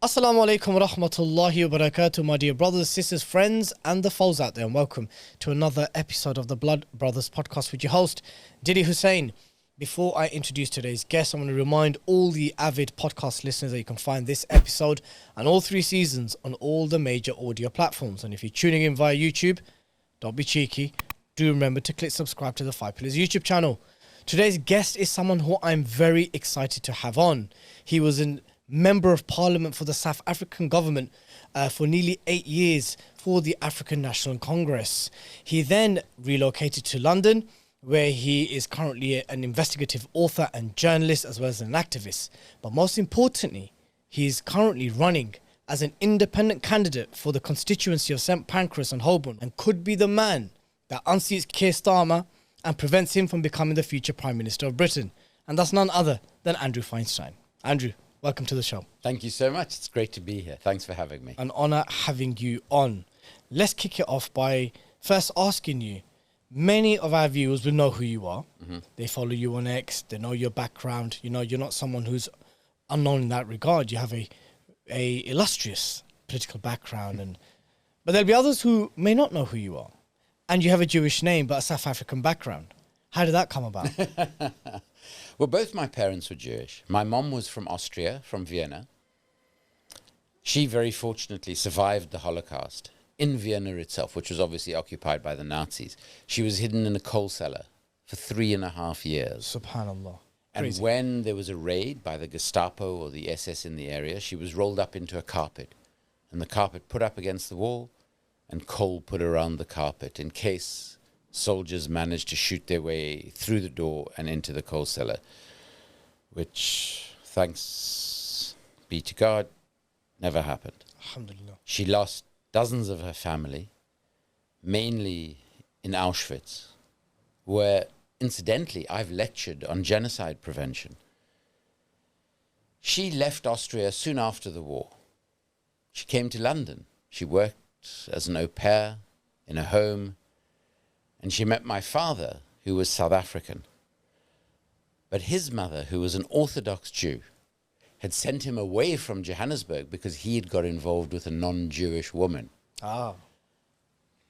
Assalamu alaikum wa rahmatullahi wa barakatuh, my dear brothers, sisters, friends, and the foes out there, and welcome to another episode of the Blood Brothers podcast with your host, Dilly Hussain. Before I introduce today's guest, I want to remind all the avid podcast listeners that you can find this episode and all 3 seasons on all the major audio platforms. And if you're tuning in via YouTube, don't be cheeky. Do remember to click subscribe to the 5 Pillars YouTube channel. Today's guest is someone who I'm very excited to have on. He was a Member of Parliament for the South African government for nearly 8 years for the African National Congress. He then relocated to London, where he is currently an investigative author and journalist as well as an activist. But most importantly, he is currently running as an independent candidate for the constituency of St. Pancras and Holborn, and could be the man that unseats Keir Starmer and prevents him from becoming the future Prime Minister of Britain. And that's none other than Andrew Feinstein. Andrew, welcome to the show. Thank you so much. It's great to be here. Thanks for having me. An honour having you on. Let's kick it off by first asking you, many of our viewers will know who you are. Mm-hmm. They follow you on X, they know your background. You know, you're not someone who's unknown in that regard. You have a illustrious political background. But there'll be others who may not know who you are. And you have a Jewish name but a South African background. How did that come about? Well, both my parents were Jewish. My mom was from Austria, from Vienna. She very fortunately survived the Holocaust in Vienna itself, which was obviously occupied by the Nazis. She was hidden in a coal cellar for 3.5 years. Subhanallah. And Crazy. when there was a raid by the Gestapo or the SS in the area, she was rolled up into a carpet. And the carpet put up against the wall and coal put around the carpet in case soldiers managed to shoot their way through the door and into the coal cellar, which, thanks be to God, never happened. Alhamdulillah. She lost dozens of her family, mainly in Auschwitz, where, incidentally, I've lectured on genocide prevention. She left Austria soon after the war. She came to London. She worked as an au pair in a home, and she met my father, who was South African. But his mother, who was an Orthodox Jew, had sent him away from Johannesburg because he had got involved with a non-Jewish woman. Ah.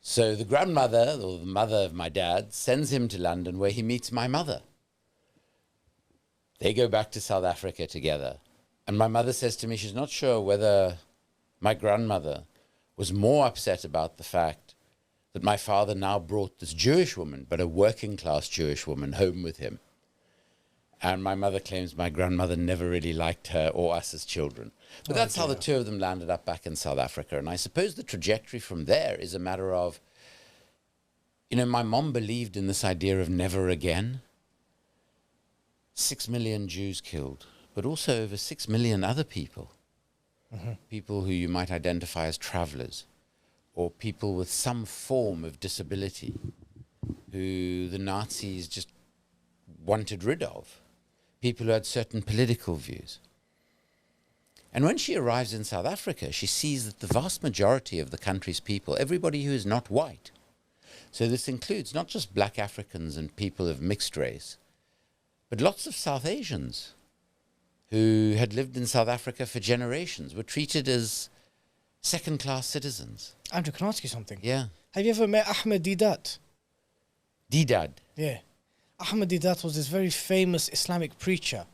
So the grandmother, or the mother of my dad, sends him to London where he meets my mother. They go back to South Africa together. And my mother says to me she's not sure whether my grandmother was more upset about the fact that my father now brought this Jewish woman, but a working-class Jewish woman, home with him. And my mother claims my grandmother never really liked her or us as children. But that's how the two of them landed up back in South Africa. And I suppose the trajectory from there is a matter of, my mom believed in this idea of never again. 6 million Jews killed, but also over 6 million other people. Mm-hmm. People who you might identify as travelers, or people with some form of disability who the Nazis just wanted rid of, people who had certain political views. And when she arrives in South Africa, she sees that the vast majority of the country's people, everybody who is not white, so this includes not just black Africans and people of mixed race, but lots of South Asians who had lived in South Africa for generations, were treated as second-class citizens. Andrew, can I ask you something? Yeah. Have you ever met Ahmed Deedat? Deedat? Yeah. Ahmed Deedat was this very famous Islamic preacher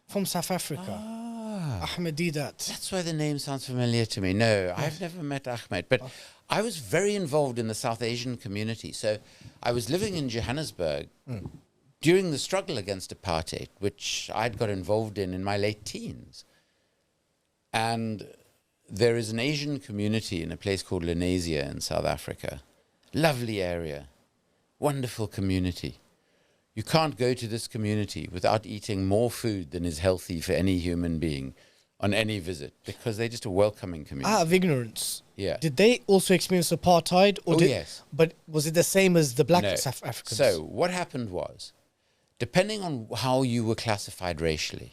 from South Africa. Ahmed Deedat. That's why the name sounds familiar to me. No, I've never met Ahmed, but I was very involved in the South Asian community. So I was living in Johannesburg during the struggle against apartheid, which I'd got involved in my late teens. And there is an Asian community in a place called Lenasia in South Africa. Lovely area, wonderful community. You can't go to this community without eating more food than is healthy for any human being on any visit, because they're just a welcoming community. Out of ignorance, yeah. Did they also experience apartheid? Or yes. But was it the same as the black No. South Africans? So what happened was, depending on how you were classified racially,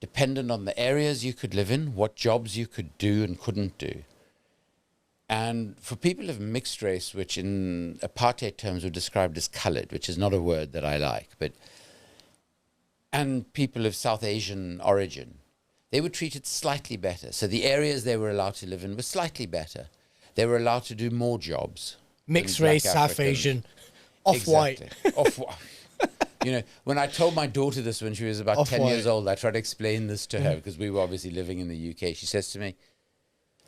dependent on the areas you could live in, what jobs you could do and couldn't do. And for people of mixed race, which in apartheid terms were described as colored, which is not a word that I like, and people of South Asian origin, they were treated slightly better. So the areas they were allowed to live in were slightly better. They were allowed to do more jobs. Mixed race, South Asian, off-white. Exactly. Off-white. You know, when I told my daughter this when she was about 10 years old, I tried to explain this to her because we were obviously living in the UK. She says to me,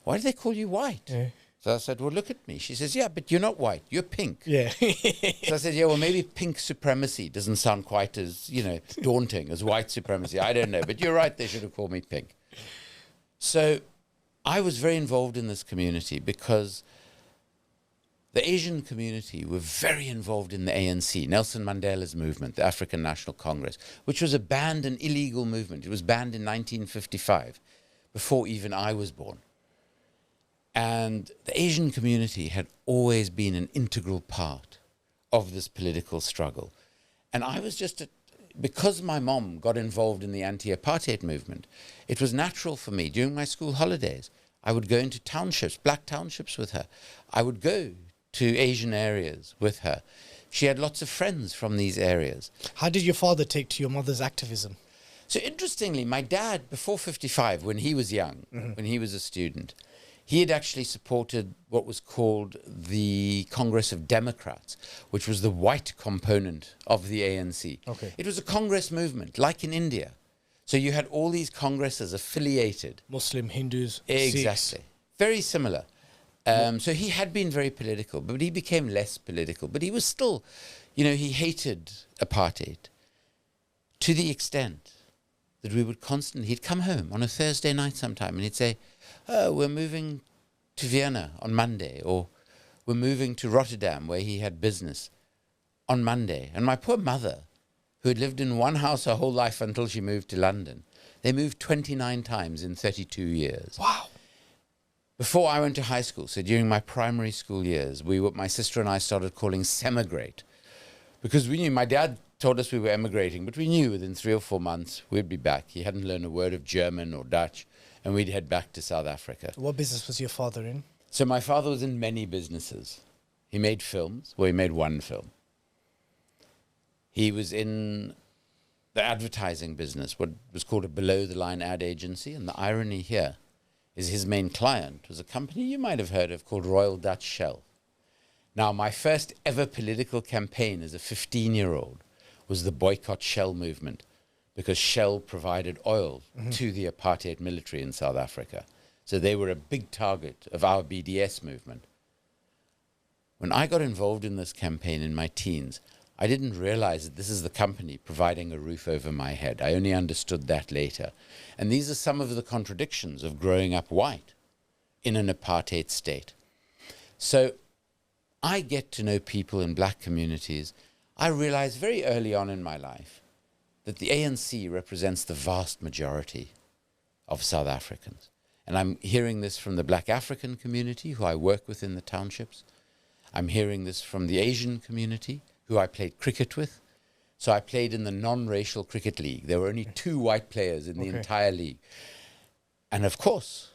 "Why do they call you white?" Yeah. So I said, "Well, look at me." She says, "Yeah, but you're not white. You're pink." Yeah. So I said, "Yeah, well, maybe pink supremacy doesn't sound quite as, daunting as white supremacy. I don't know. But you're right. They should have called me pink." So I was very involved in this community because the Asian community were very involved in the ANC, Nelson Mandela's movement, the African National Congress, which was a banned and illegal movement. It was banned in 1955, before even I was born. And the Asian community had always been an integral part of this political struggle. And I was because my mom got involved in the anti-apartheid movement, it was natural for me during my school holidays. I would go into townships, black townships with her. I would go to Asian areas with her. She had lots of friends from these areas. How did your father take to your mother's activism? So interestingly, my dad, before 55, when he was young, when he was a student, he had actually supported what was called the Congress of Democrats, which was the white component of the ANC. Okay. It was a Congress movement, like in India. So you had all these congresses affiliated. Muslim, Hindus, Exactly. Sikhs. Very similar. So he had been very political, but he became less political. But he was still, he hated apartheid to the extent that he'd come home on a Thursday night sometime and he'd say, "Oh, we're moving to Vienna on Monday," or "We're moving to Rotterdam," where he had business, on Monday. And my poor mother, who had lived in one house her whole life until she moved to London, they moved 29 times in 32 years. Wow. Before I went to high school, so during my primary school years, my sister and I started calling semigrate, because we knew my dad told us we were emigrating, but we knew within 3 or 4 months we'd be back. He hadn't learned a word of German or Dutch, and we'd head back to South Africa. What business was your father in? So my father was in many businesses. He made films. Well, he made one film. He was in the advertising business, what was called a below-the-line ad agency, and the irony here is his main client was a company you might have heard of called Royal Dutch Shell. Now, my first ever political campaign as a 15-year-old was the boycott Shell movement, because Shell provided oil to the apartheid military in South Africa. So they were a big target of our BDS movement. When I got involved in this campaign in my teens, I didn't realize that this is the company providing a roof over my head. I only understood that later. And these are some of the contradictions of growing up white in an apartheid state. So I get to know people in black communities. I realized very early on in my life that the ANC represents the vast majority of South Africans. And I'm hearing this from the black African community who I work with in the townships. I'm hearing this from the Asian community who I played cricket with. So I played in the non-racial cricket league. There were only 2 white players in the entire league. And of course,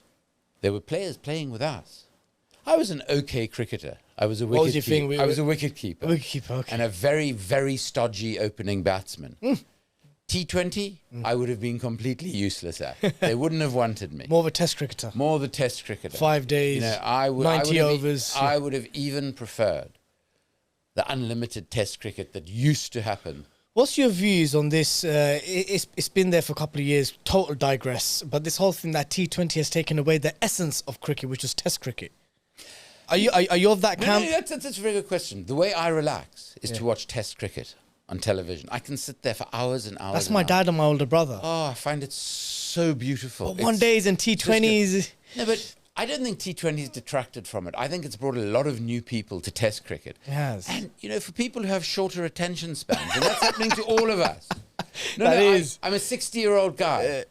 there were players playing with us. I was an okay cricketer. I was a wicket keeper. I was a wicket keeper. Okay. And a very, very stodgy opening batsman. T20, I would have been completely useless at. They wouldn't have wanted me. More of a test cricketer. More of a test cricketer. 5 days, 90 overs. I would have even preferred the unlimited test cricket that used to happen. What's your views on this? It's been there for a couple of years, total digress, but this whole thing that T20 has taken away the essence of cricket, which was test cricket. Are you of that camp? No, that's a very good question. The way I relax is to watch test cricket on television. I can sit there for hours and hours. That's my dad and my older brother. Oh, I find it so beautiful. But one days and T20s. No, but I don't think T20's detracted from it. I think it's brought a lot of new people to test cricket. It has. And, for people who have shorter attention spans, and that's happening to all of us. I'm a 60-year-old guy,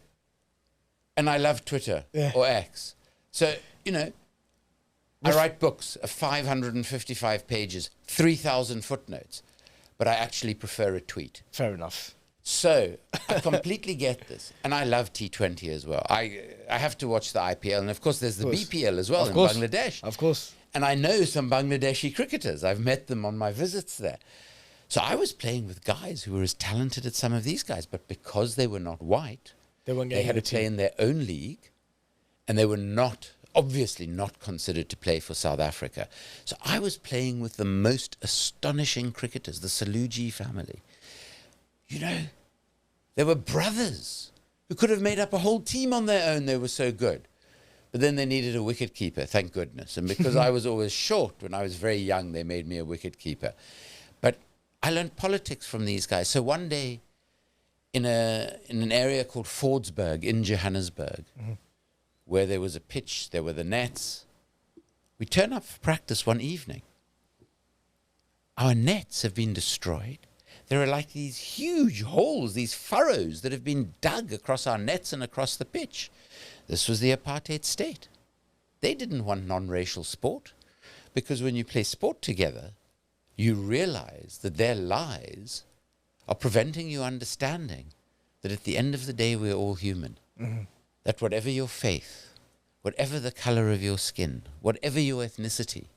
and I love Twitter or X. So, I write books of 555 pages, 3,000 footnotes, but I actually prefer a tweet. Fair enough. So I completely get this. And I love T20 as well. I have to watch the IPL. And of course, there's the BPL as well in Bangladesh. Of course. And I know some Bangladeshi cricketers. I've met them on my visits there. So I was playing with guys who were as talented as some of these guys. But because they were not white, weren't They getting had in to the play team. in their own league, and they were obviously not considered to play for South Africa. So I was playing with the most astonishing cricketers, the Saluji family. You know, they were brothers who could have made up a whole team on their own. They were so good. But then they needed a wicket keeper, thank goodness. And because I was always short when I was very young, they made me a wicket keeper. But I learned politics from these guys. So one day, in an area called Fordsburg in Johannesburg, where there was a pitch, there were the nets, we turn up for practice one evening. Our nets have been destroyed. There are like these huge holes, these furrows that have been dug across our nets and across the pitch. This was the apartheid state. They didn't want non-racial sport, because when you play sport together, you realize that their lies are preventing you understanding that at the end of the day we're all human. That whatever your faith, whatever the color of your skin, whatever your ethnicity,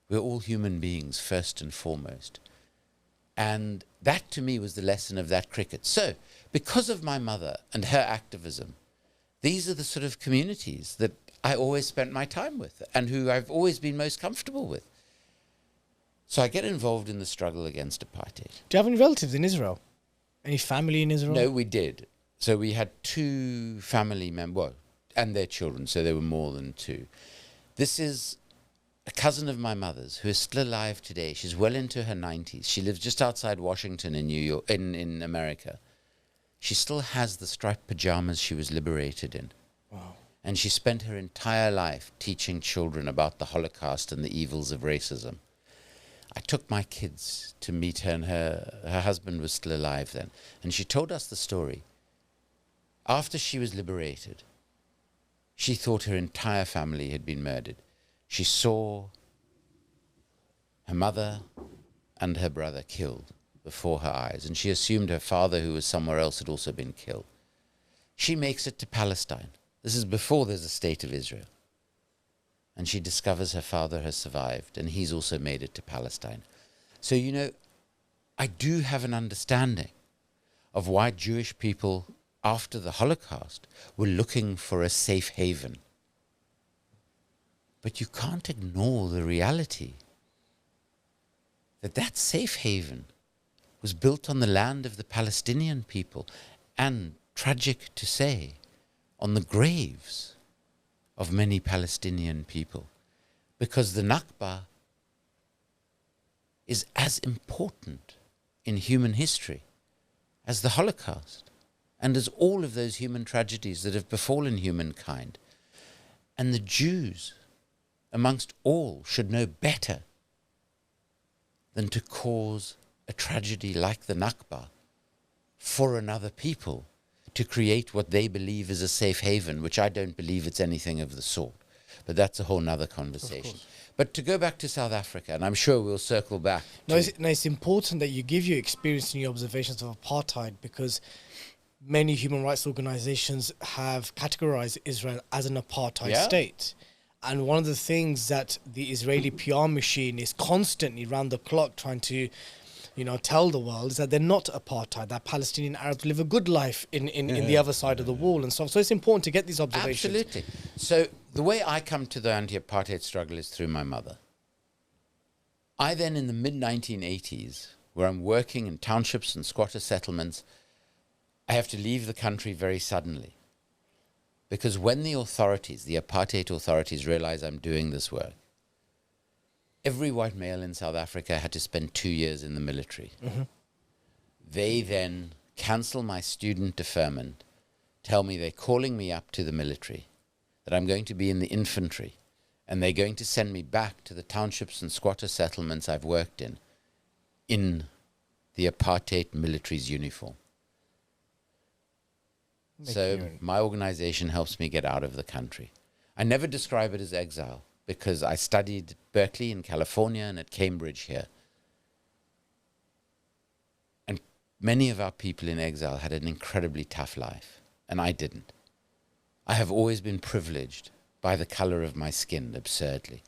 we're all human beings first and foremost. And that to me was the lesson of that cricket. So because of my mother and her activism, these are the sort of communities that I always spent my time with and who I've always been most comfortable with. So I get involved in the struggle against apartheid. Do you have any relatives in Israel? Any family in Israel? No, we did. So we had 2 family members, and their children, so there were more than 2. This is a cousin of my mother's who is still alive today. She's well into her 90s. She lives just outside Washington in New York, in America. She still has the striped pajamas she was liberated in. Wow. And she spent her entire life teaching children about the Holocaust and the evils of racism. I took my kids to meet her, and her husband was still alive then. And she told us the story. After she was liberated, she thought her entire family had been murdered. She saw her mother and her brother killed before her eyes, and she assumed her father, who was somewhere else, had also been killed. She makes it to Palestine. This is before there's a state of Israel. And she discovers her father has survived, and he's also made it to Palestine. So, you know, I do have an understanding of why Jewish people, after the Holocaust, were looking for a safe haven. But you can't ignore the reality that that safe haven was built on the land of the Palestinian people, and, tragic to say, on the graves of many Palestinian people. Because the Nakba is as important in human history as the Holocaust, and as all of those human tragedies that have befallen humankind. And the Jews, amongst all, should know better than to cause a tragedy like the Nakba for another people, to create what they believe is a safe haven, which I don't believe it's anything of the sort. But that's a whole nother conversation. But to go back to South Africa, and I'm sure we'll circle back. It's important that you give your experience and your observations of apartheid, because many human rights organizations have categorized Israel as an apartheid state. And one of the things that the Israeli PR machine is constantly round the clock trying to, tell the world is that they're not apartheid, that Palestinian Arabs live a good life in the other side of the wall and stuff. So it's important to get these observations. Absolutely. So the way I come to the anti-apartheid struggle is through my mother. I then, in the mid-1980s, where I'm working in townships and squatter settlements, I have to leave the country very suddenly. Because when the authorities, the apartheid authorities, realize I'm doing this work, every white male in South Africa had to spend 2 years in the military. Mm-hmm. They then cancel my student deferment, tell me they're calling me up to the military, that I'm going to be in the infantry, and they're going to send me back to the townships and squatter settlements I've worked in the apartheid military's uniform. So my organization helps me get out of the country. I never describe it as exile, because I studied at Berkeley in California and at Cambridge here. And many of our people in exile had an incredibly tough life, and I didn't. I have always been privileged by the color of my skin, absurdly.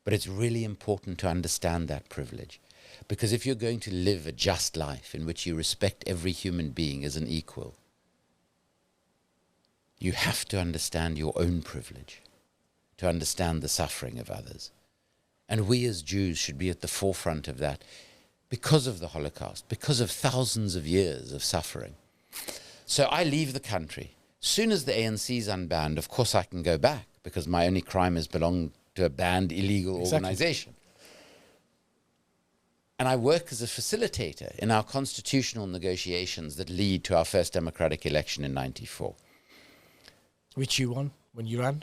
But it's really important to understand that privilege, because if you're going to live a just life in which you respect every human being as an equal, you have to understand your own privilege, to understand the suffering of others. And we as Jews should be at the forefront of that because of the Holocaust, because of thousands of years of suffering. So I leave the country. Soon as the ANC is unbanned, of course I can go back because my only crime is belong to a banned illegal organization. And I work as a facilitator in our constitutional negotiations that lead to our first democratic election in 94. Which you won when you ran?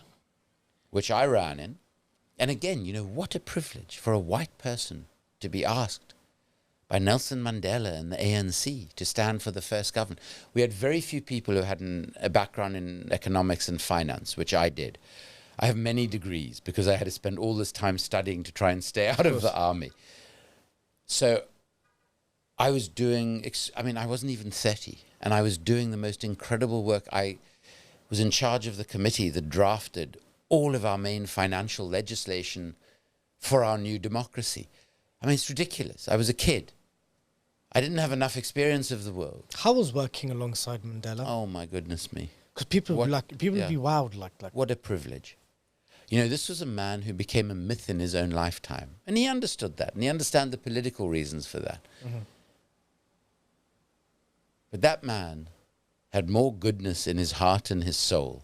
Which I ran in. And again, what a privilege for a white person to be asked by Nelson Mandela and the ANC to stand for the first government. We had very few people who had a background in economics and finance, which I did. I have many degrees because I had to spend all this time studying to try and stay out of the army. So I was doing, I wasn't even 30, and I was doing the most incredible work. I was in charge of the committee that drafted all of our main financial legislation for our new democracy. It's ridiculous. I was a kid. I didn't have enough experience of the world. How was working alongside Mandela? Oh, my goodness me. Because people would be wowed like. What a privilege. This was a man who became a myth in his own lifetime. And he understood that. And he understood the political reasons for that. Mm-hmm. But that man had more goodness in his heart and his soul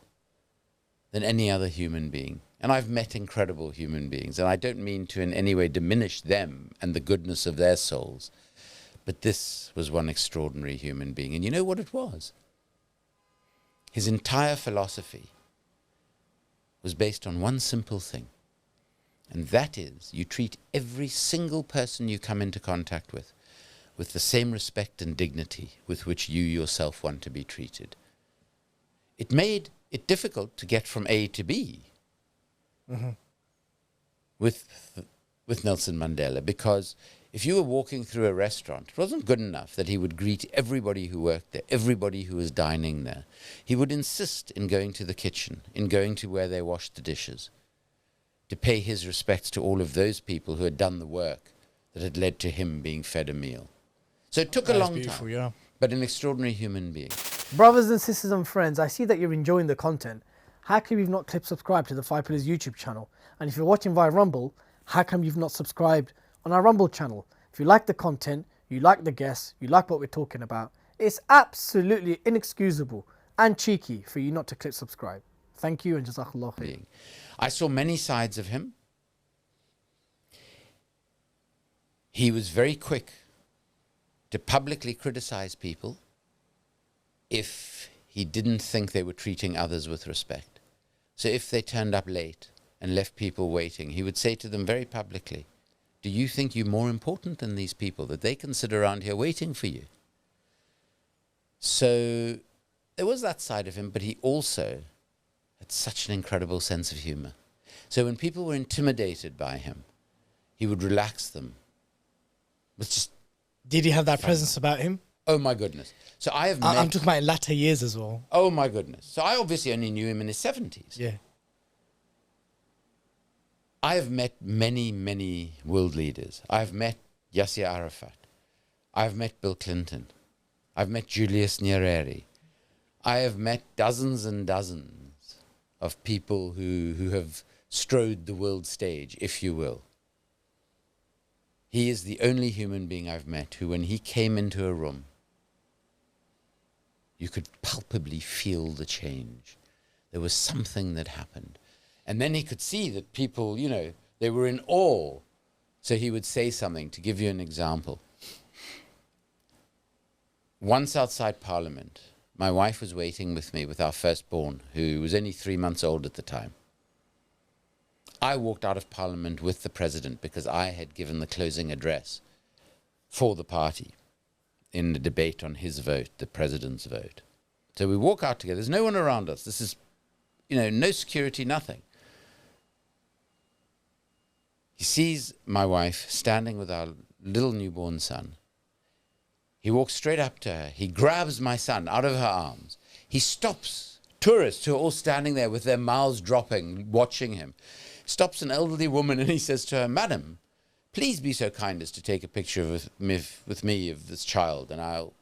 than any other human being. And I've met incredible human beings. And I don't mean to in any way diminish them and the goodness of their souls. But this was one extraordinary human being. And you know what it was? His entire philosophy was based on one simple thing. And that is, you treat every single person you come into contact with the same respect and dignity with which you yourself want to be treated. It made it difficult to get from A to B with Nelson Mandela, because if you were walking through a restaurant, it wasn't good enough that he would greet everybody who worked there, everybody who was dining there. He would insist in going to the kitchen, in going to where they washed the dishes, to pay his respects to all of those people who had done the work that had led to him being fed a meal. So it took a long time, yeah. But an extraordinary human being. Brothers and sisters and friends, I see that you're enjoying the content. How come you've not clicked subscribe to the Five Pillars YouTube channel? And if you're watching via Rumble, how come you've not subscribed on our Rumble channel? If you like the content, you like the guests, you like what we're talking about, it's absolutely inexcusable and cheeky for you not to click subscribe. Thank you and Jazakallah khair. I saw many sides of him. He was very quick to publicly criticize people if he didn't think they were treating others with respect. So if they turned up late and left people waiting, he would say to them very publicly, do you think you're more important than these people, that they can sit around here waiting for you? So there was that side of him, but he also had such an incredible sense of humor. So when people were intimidated by him, he would relax them. It was just Did he have that fun. presence about him? Oh my goodness. So I have met... I'm talking about in latter years as well. Oh my goodness. So I obviously only knew him in his 70s. Yeah. I have met many, many world leaders. I've met Yasser Arafat. I've met Bill Clinton. I've met Julius Nyerere. I have met dozens and dozens of people who have strode the world stage, if you will. He is the only human being I've met who, when he came into a room, you could palpably feel the change. There was something that happened. And then he could see that people, they were in awe. So he would say something. To give you an example. Once outside Parliament, my wife was waiting with me with our firstborn, who was only 3 months old at the time. I walked out of Parliament with the President because I had given the closing address for the party in the debate on his vote, the President's vote. So we walk out together. There's no one around us. This is, no security, nothing. He sees my wife standing with our little newborn son. He walks straight up to her. He grabs my son out of her arms. He stops tourists who are all standing there with their mouths dropping, watching him. Stops an elderly woman and he says to her, "Madam, please be so kind as to take a picture with me of this child, and I'll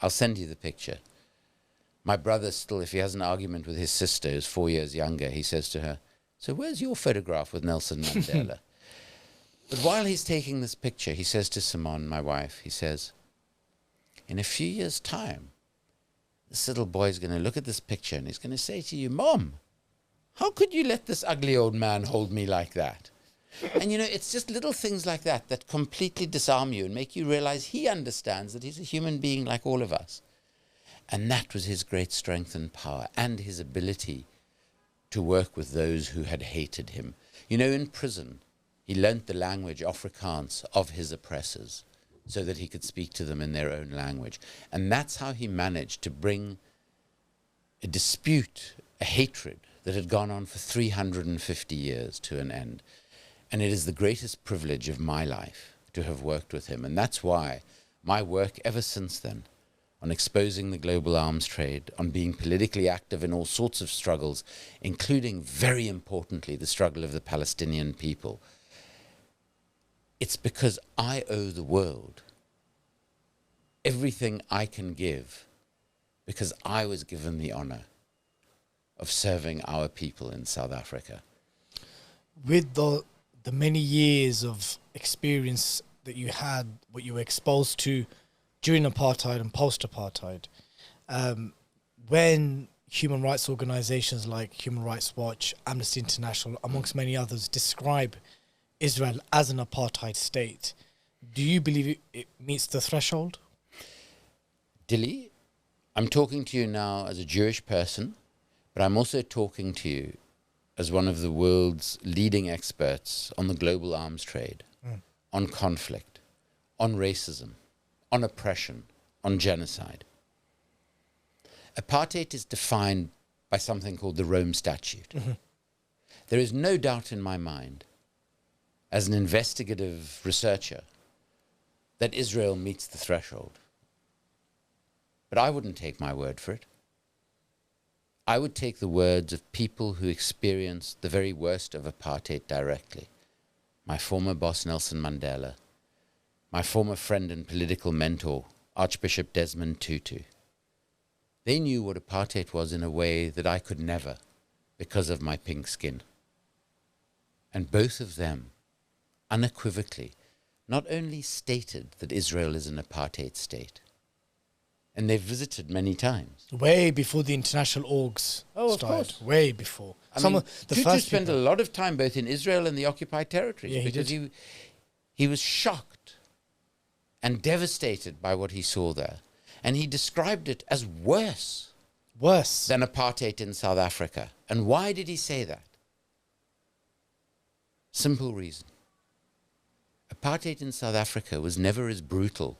send you the picture." My brother still, if he has an argument with his sister, who's 4 years younger, he says to her, "So where's your photograph with Nelson Mandela?" But while he's taking this picture, he says to Simone, my wife, he says, "In a few years' time, this little boy's going to look at this picture and he's going to say to you, 'Mom, how could you let this ugly old man hold me like that?'" And, it's just little things like that that completely disarm you and make you realize he understands that he's a human being like all of us. And that was his great strength and power, and his ability to work with those who had hated him. In prison, he learnt the language, Afrikaans, of his oppressors, so that he could speak to them in their own language. And that's how he managed to bring a dispute, a hatred that had gone on for 350 years to an end. And it is the greatest privilege of my life to have worked with him. And that's why my work ever since then, on exposing the global arms trade, on being politically active in all sorts of struggles, including, very importantly, the struggle of the Palestinian people, it's because I owe the world everything I can give, because I was given the honor of serving our people in South Africa. With the many years of experience that you had, what you were exposed to during apartheid and post-apartheid, when human rights organizations like Human Rights Watch, Amnesty International, amongst many others, describe Israel as an apartheid state, do you believe it meets the threshold? Dilly, I'm talking to you now as a Jewish person, but I'm also talking to you as one of the world's leading experts on the global arms trade, on conflict, on racism, on oppression, on genocide. Apartheid is defined by something called the Rome Statute. There is no doubt in my mind, as an investigative researcher, that Israel meets the threshold. But I wouldn't take my word for it. I would take the words of people who experienced the very worst of apartheid directly. My former boss, Nelson Mandela, my former friend and political mentor, Archbishop Desmond Tutu. They knew what apartheid was in a way that I could never, because of my pink skin. And both of them, unequivocally, not only stated that Israel is an apartheid state, and they've visited many times. Way before the international orgs started. Course. Way before. Tutu spent a lot of time both in Israel and the occupied territories, Yeah, because he was shocked and devastated by what he saw there. And he described it as worse than apartheid in South Africa. And why did he say that? Simple reason. Apartheid in South Africa was never as brutal,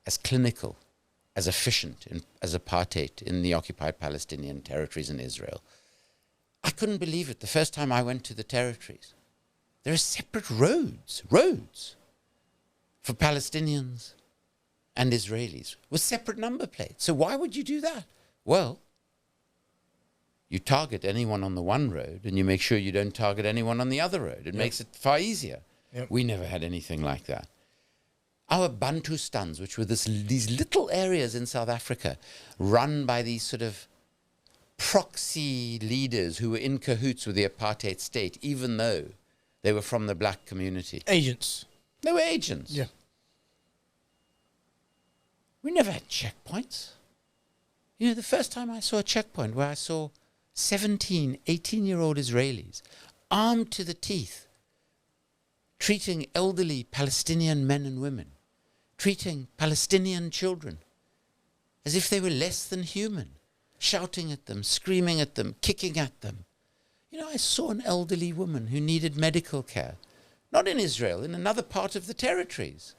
as clinical, as efficient as apartheid in the occupied Palestinian territories in Israel. I couldn't believe it the first time I went to the territories. There are separate roads for Palestinians and Israelis with separate number plates. So why would you do that? Well, you target anyone on the one road and you make sure you don't target anyone on the other road. It makes it far easier. Yep. We never had anything like that. Our Bantustans, which were these little areas in South Africa run by these sort of proxy leaders who were in cahoots with the apartheid state, even though they were from the black community. Agents. They were agents. Yeah. We never had checkpoints. The first time I saw a checkpoint where I saw 17, 18-year-old Israelis armed to the teeth, treating elderly Palestinian men and women, treating Palestinian children as if they were less than human, shouting at them, screaming at them, kicking at them. I saw an elderly woman who needed medical care, not in Israel, in another part of the territories.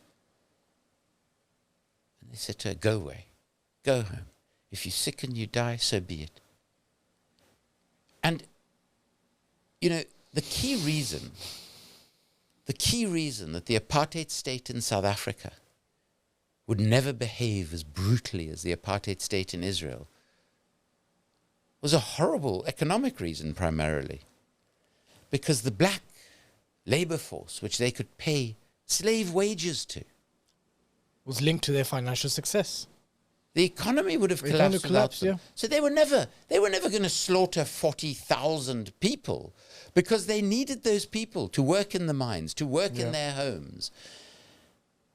And they said to her, "Go away, go home. If you're sick and you die, so be it." And, the key reason that the apartheid state in South Africa would never behave as brutally as the apartheid state in Israel was a horrible economic reason primarily. Because the black labor force, which they could pay slave wages to, Was linked to their financial success. The economy would have collapsed without them. yeah. So they were never going to slaughter 40,000 people because they needed those people to work in the mines, to work in their homes.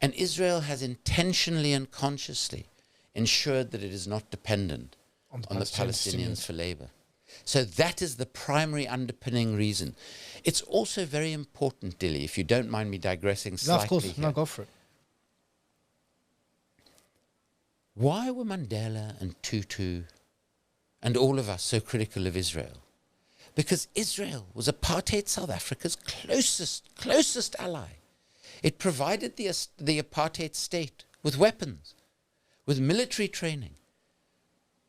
And Israel has intentionally and consciously ensured that it is not dependent on the Palestinians for labor. So that is the primary underpinning reason. It's also very important, Dilly, if you don't mind me digressing slightly. No, of course. Here. No, go for it. Why were Mandela and Tutu and all of us so critical of Israel? Because Israel was apartheid South Africa's closest ally. It provided the apartheid state with weapons, with military training,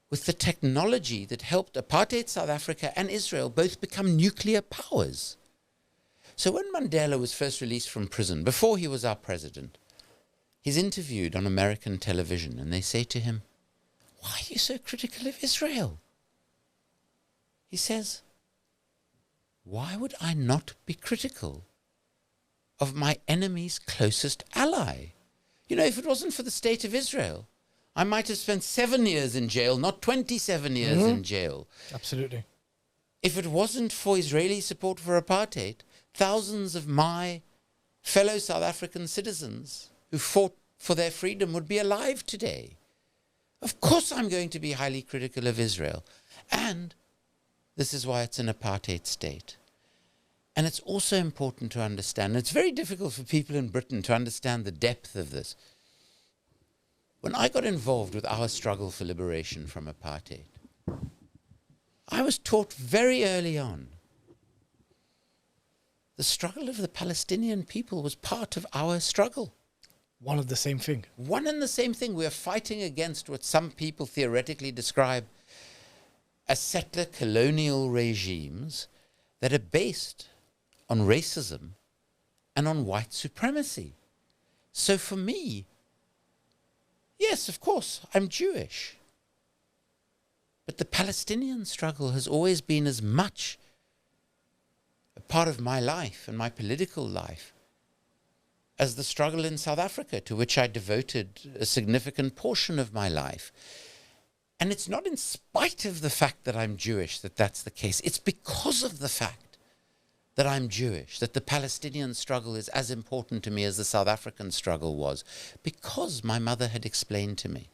with the technology that helped apartheid South Africa and Israel both become nuclear powers. So when Mandela was first released from prison, before he was our president, he's interviewed on American television and they say to him, "Why are you so critical of Israel?" He says, "Why would I not be critical of my enemy's closest ally? You know, if it wasn't for the state of Israel, I might have spent 7 years in jail, not 27 years in jail. Absolutely. If it wasn't for Israeli support for apartheid, thousands of my fellow South African citizens who fought for their freedom would be alive today. Of course I'm going to be highly critical of Israel. And this is why it's an apartheid state." And it's also important to understand, it's very difficult for people in Britain to understand the depth of this. When I got involved with our struggle for liberation from apartheid, I was taught very early on the struggle of the Palestinian people was part of our struggle. One of the same thing. One and the same thing. We're fighting against what some people theoretically describe as settler colonial regimes that are based on racism and on white supremacy. So for me, yes, of course, I'm Jewish. But the Palestinian struggle has always been as much a part of my life and my political life as the struggle in South Africa, to which I devoted a significant portion of my life. And it's not in spite of the fact that I'm Jewish that that's the case. It's because of the fact that I'm Jewish, that the Palestinian struggle is as important to me as the South African struggle was, because my mother had explained to me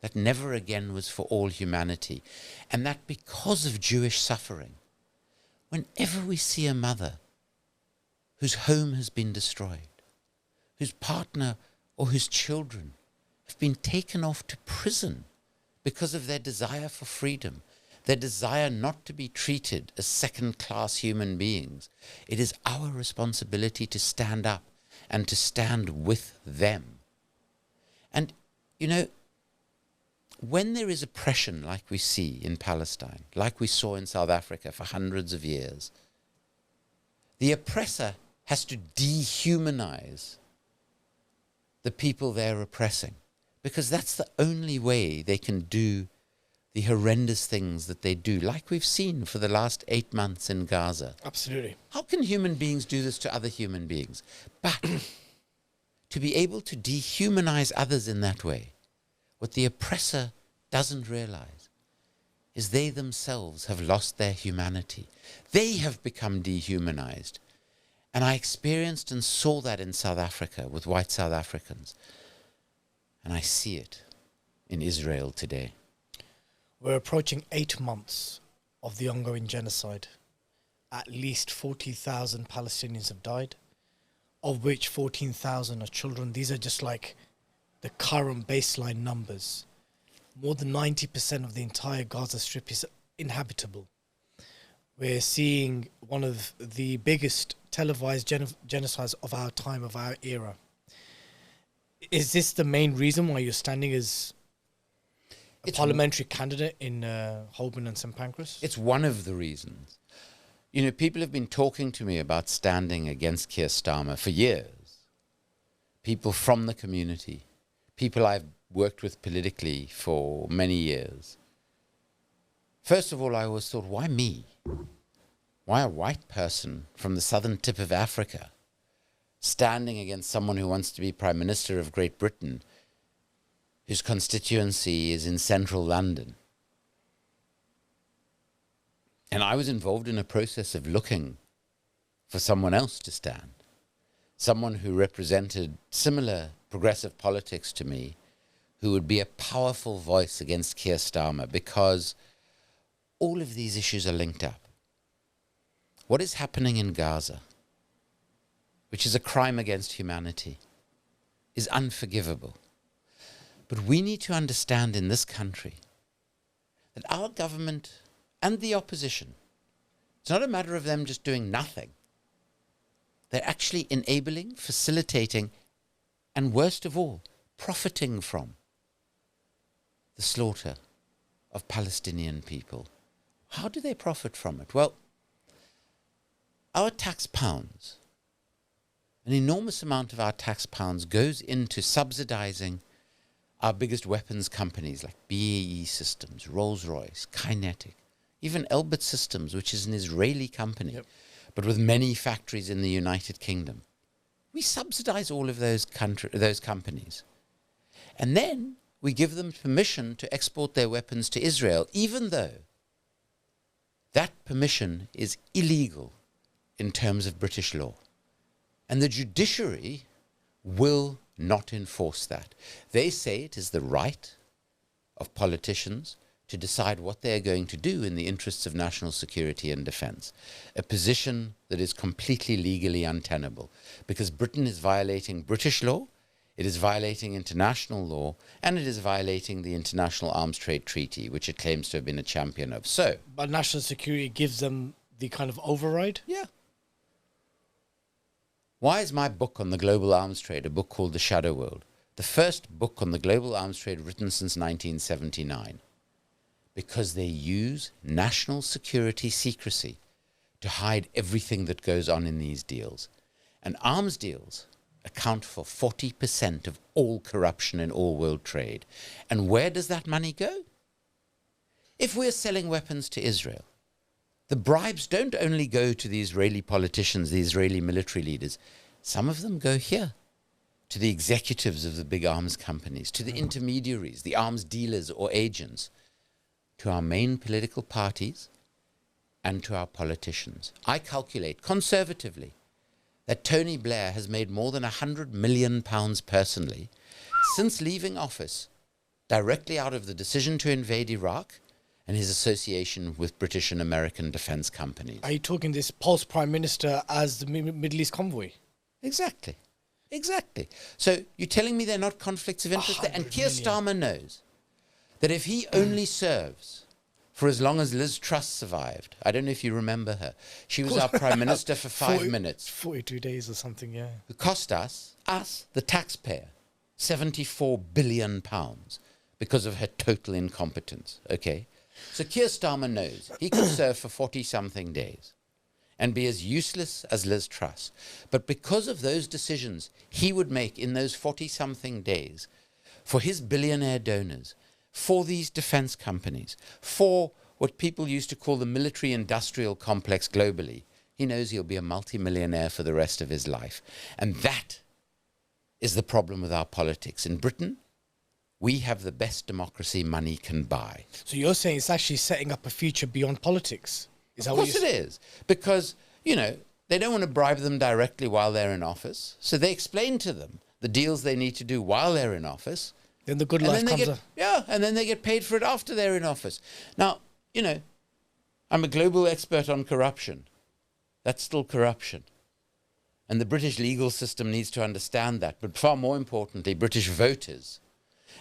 that never again was for all humanity, and that because of Jewish suffering, whenever we see a mother whose home has been destroyed, whose partner or whose children have been taken off to prison because of their desire for freedom, their desire not to be treated as second-class human beings, it is our responsibility to stand up and to stand with them. And, you know, when there is oppression like we see in Palestine, like we saw in South Africa for hundreds of years, the oppressor has to dehumanize the people they're oppressing, because that's the only way they can do the horrendous things that they do, like we've seen for the last 8 months in Gaza. Absolutely. How can human beings do this to other human beings? But to be able to dehumanize others in that way, what the oppressor doesn't realize is they themselves have lost their humanity. They have become dehumanized. And I experienced and saw that in South Africa with white South Africans. And I see it in Israel today. We're approaching 8 months of the ongoing genocide. At least 40,000 Palestinians have died, of which 14,000 are children. These are just like the current baseline numbers. More than 90% of the entire Gaza Strip is inhabitable. We're seeing one of the biggest televised genocides of our time, of our era. Is this the main reason why you're standing as a parliamentary candidate in Holborn and St.Pancras? It's one of the reasons. You know, people have been talking to me about standing against Keir Starmer for years. People from the community, people I've worked with politically for many years. First of all, I always thought, why me? Why a white person from the southern tip of Africa standing against someone who wants to be Prime Minister of Great Britain? whose constituency is in central London. And I was involved in a process of looking for someone else to stand, someone who represented similar progressive politics to me, who would be a powerful voice against Keir Starmer, because all of these issues are linked up. What is happening in Gaza, which is a crime against humanity, is unforgivable. But we need to understand in this country that our government and the opposition, it's not a matter of them just doing nothing. They're actually enabling, facilitating, and worst of all, profiting from the slaughter of Palestinian people. How do they profit from it? Well, our tax pounds, an enormous amount of our tax pounds goes into subsidizing our biggest weapons companies like BAE Systems, Rolls-Royce, Kinetic, even Elbit Systems, which is an Israeli company, but with many factories in the United Kingdom. We subsidize all of those companies. And then we give them permission to export their weapons to Israel, even though that permission is illegal in terms of British law. And the judiciary will not enforce that. They say it is the right of politicians to decide what they are going to do in the interests of national security and defense, a position that is completely legally untenable, because Britain is violating British law, it is violating international law, and it is violating the International Arms Trade Treaty, which it claims to have been a champion of. So, but national security gives them the kind of override? Yeah. Why is my book on the global arms trade a book called The Shadow World? The first book on the global arms trade written since 1979. Because they use national security secrecy to hide everything that goes on in these deals. And arms deals account for 40% of all corruption in all world trade. And where does that money go? If we're selling weapons to Israel, the bribes don't only go to the Israeli politicians, the Israeli military leaders. Some of them go here, to the executives of the big arms companies, to the intermediaries, the arms dealers or agents, to our main political parties, and to our politicians. I calculate conservatively that Tony Blair has made more than £100 million personally since leaving office, directly out of the decision to invade Iraq and his association with British and American defense companies. Are you talking this post-Prime Minister as the Middle East convoy? Exactly. Exactly. So you're telling me they're not conflicts of interest? And Keir Starmer knows that if he only serves for as long as Liz Truss survived, I don't know if you remember her, she was our Prime Minister for 5 minutes. 42 days or something, yeah. Who cost us, the taxpayer, £74 billion because of her total incompetence, okay? So Keir Starmer knows he could serve for 40-something days and be as useless as Liz Truss. But because of those decisions he would make in those 40-something days for his billionaire donors, for these defense companies, for what people used to call the military-industrial complex globally, he knows he'll be a multimillionaire for the rest of his life. And that is the problem with our politics. In Britain, we have the best democracy money can buy. So you're saying it's actually setting up a future beyond politics? Is that what you're saying? Of course it is. Because, they don't want to bribe them directly while they're in office. So they explain to them the deals they need to do while they're in office. Then the good life comes up. Yeah, and then they get paid for it after they're in office. Now, I'm a global expert on corruption. That's still corruption. And the British legal system needs to understand that. But far more importantly, British voters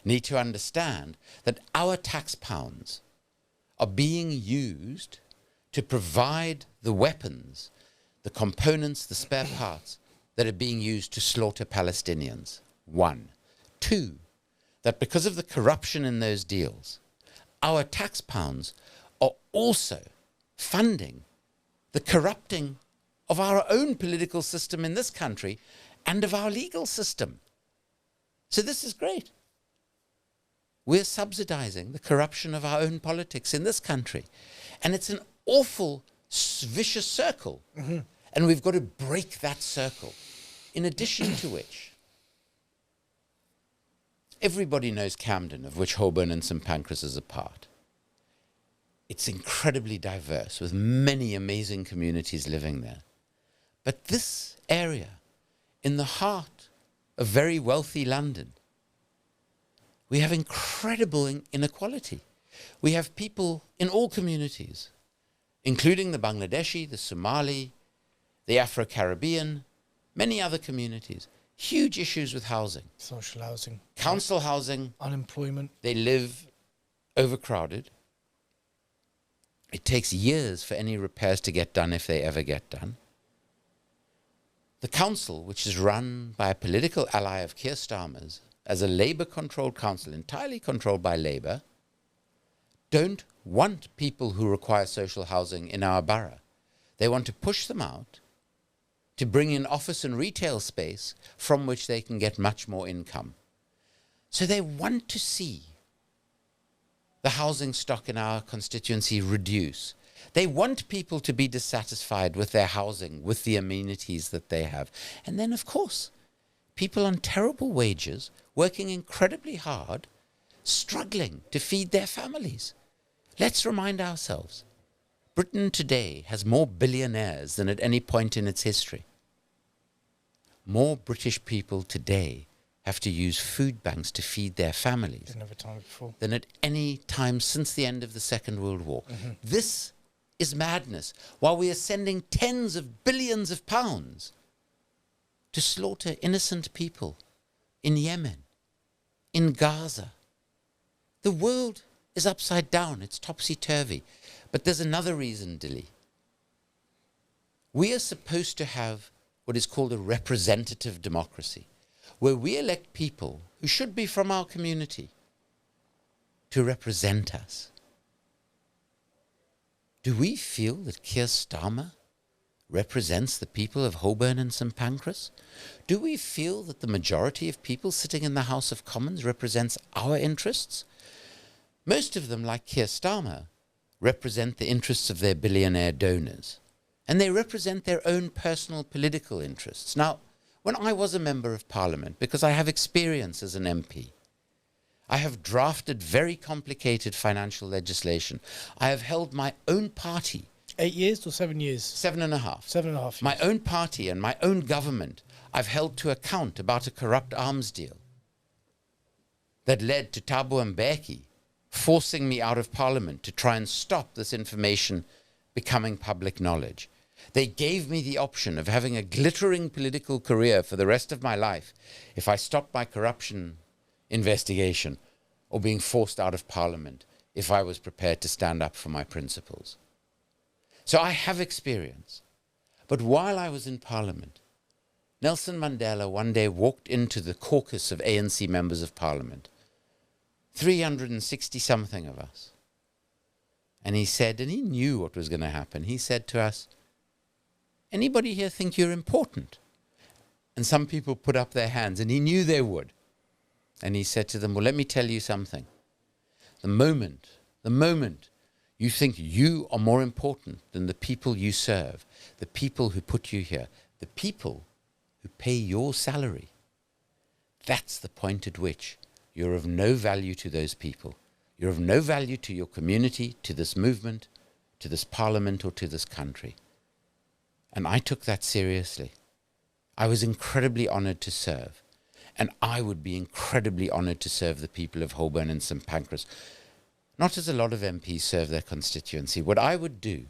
need to understand that our tax pounds are being used to provide the weapons, the components, the spare parts that are being used to slaughter Palestinians. 1. 2, that because of the corruption in those deals, our tax pounds are also funding the corrupting of our own political system in this country and of our legal system. So this is great. We're subsidizing the corruption of our own politics in this country. And it's an awful, vicious circle. Mm-hmm. And we've got to break that circle. In addition to which, Everybody knows Camden, of which Holborn and St. Pancras is a part. It's incredibly diverse, with many amazing communities living there. But this area, in the heart of very wealthy London, we have incredible inequality. We have people in all communities, including the Bangladeshi, the Somali, the Afro-Caribbean, many other communities. Huge issues with housing. Social housing. Council housing. Unemployment. They live overcrowded. It takes years for any repairs to get done, if they ever get done. The council, which is run by a political ally of Keir Starmer's, as a Labour-controlled council, entirely controlled by Labour, don't want people who require social housing in our borough. They want to push them out to bring in office and retail space from which they can get much more income. So they want to see the housing stock in our constituency reduce. They want people to be dissatisfied with their housing, with the amenities that they have. And then, of course, people on terrible wages, working incredibly hard, struggling to feed their families. Let's remind ourselves, Britain today has more billionaires than at any point in its history. More British people today have to use food banks to feed their families than at any time since the end of the Second World War. This is madness, while we are sending tens of billions of pounds to slaughter innocent people in Yemen, in Gaza. The world is upside down. It's topsy-turvy. But there's another reason, Dilly. We are supposed to have what is called a representative democracy, where we elect people who should be from our community to represent us. Do we feel that Keir Starmer represents the people of Holborn and St. Pancras? Do we feel that the majority of people sitting in the House of Commons represents our interests? Most of them, like Keir Starmer, represent the interests of their billionaire donors, and they represent their own personal political interests. Now, when I was a member of Parliament, because I have experience as an MP, I have drafted very complicated financial legislation. I have held my own party. 8 years or 7 years? 7.5. 7.5 years. My own party and my own government I've held to account about a corrupt arms deal that led to Thabo Mbeki forcing me out of Parliament to try and stop this information becoming public knowledge. They gave me the option of having a glittering political career for the rest of my life if I stopped my corruption investigation, or being forced out of Parliament if I was prepared to stand up for my principles. So I have experience. But while I was in Parliament, Nelson Mandela one day walked into the caucus of ANC members of Parliament, 360-something of us. And he said, and he knew what was going to happen, he said to us, "Anybody here think you're important?" And some people put up their hands, and he knew they would. And he said to them, "Well, let me tell you something. The moment you think you are more important than the people you serve, the people who put you here, the people who pay your salary, that's the point at which you're of no value to those people. You're of no value to your community, to this movement, to this parliament, or to this country." And I took that seriously. I was incredibly honored to serve. And I would be incredibly honored to serve the people of Holborn and St. Pancras, not as a lot of MPs serve their constituency. What I would do,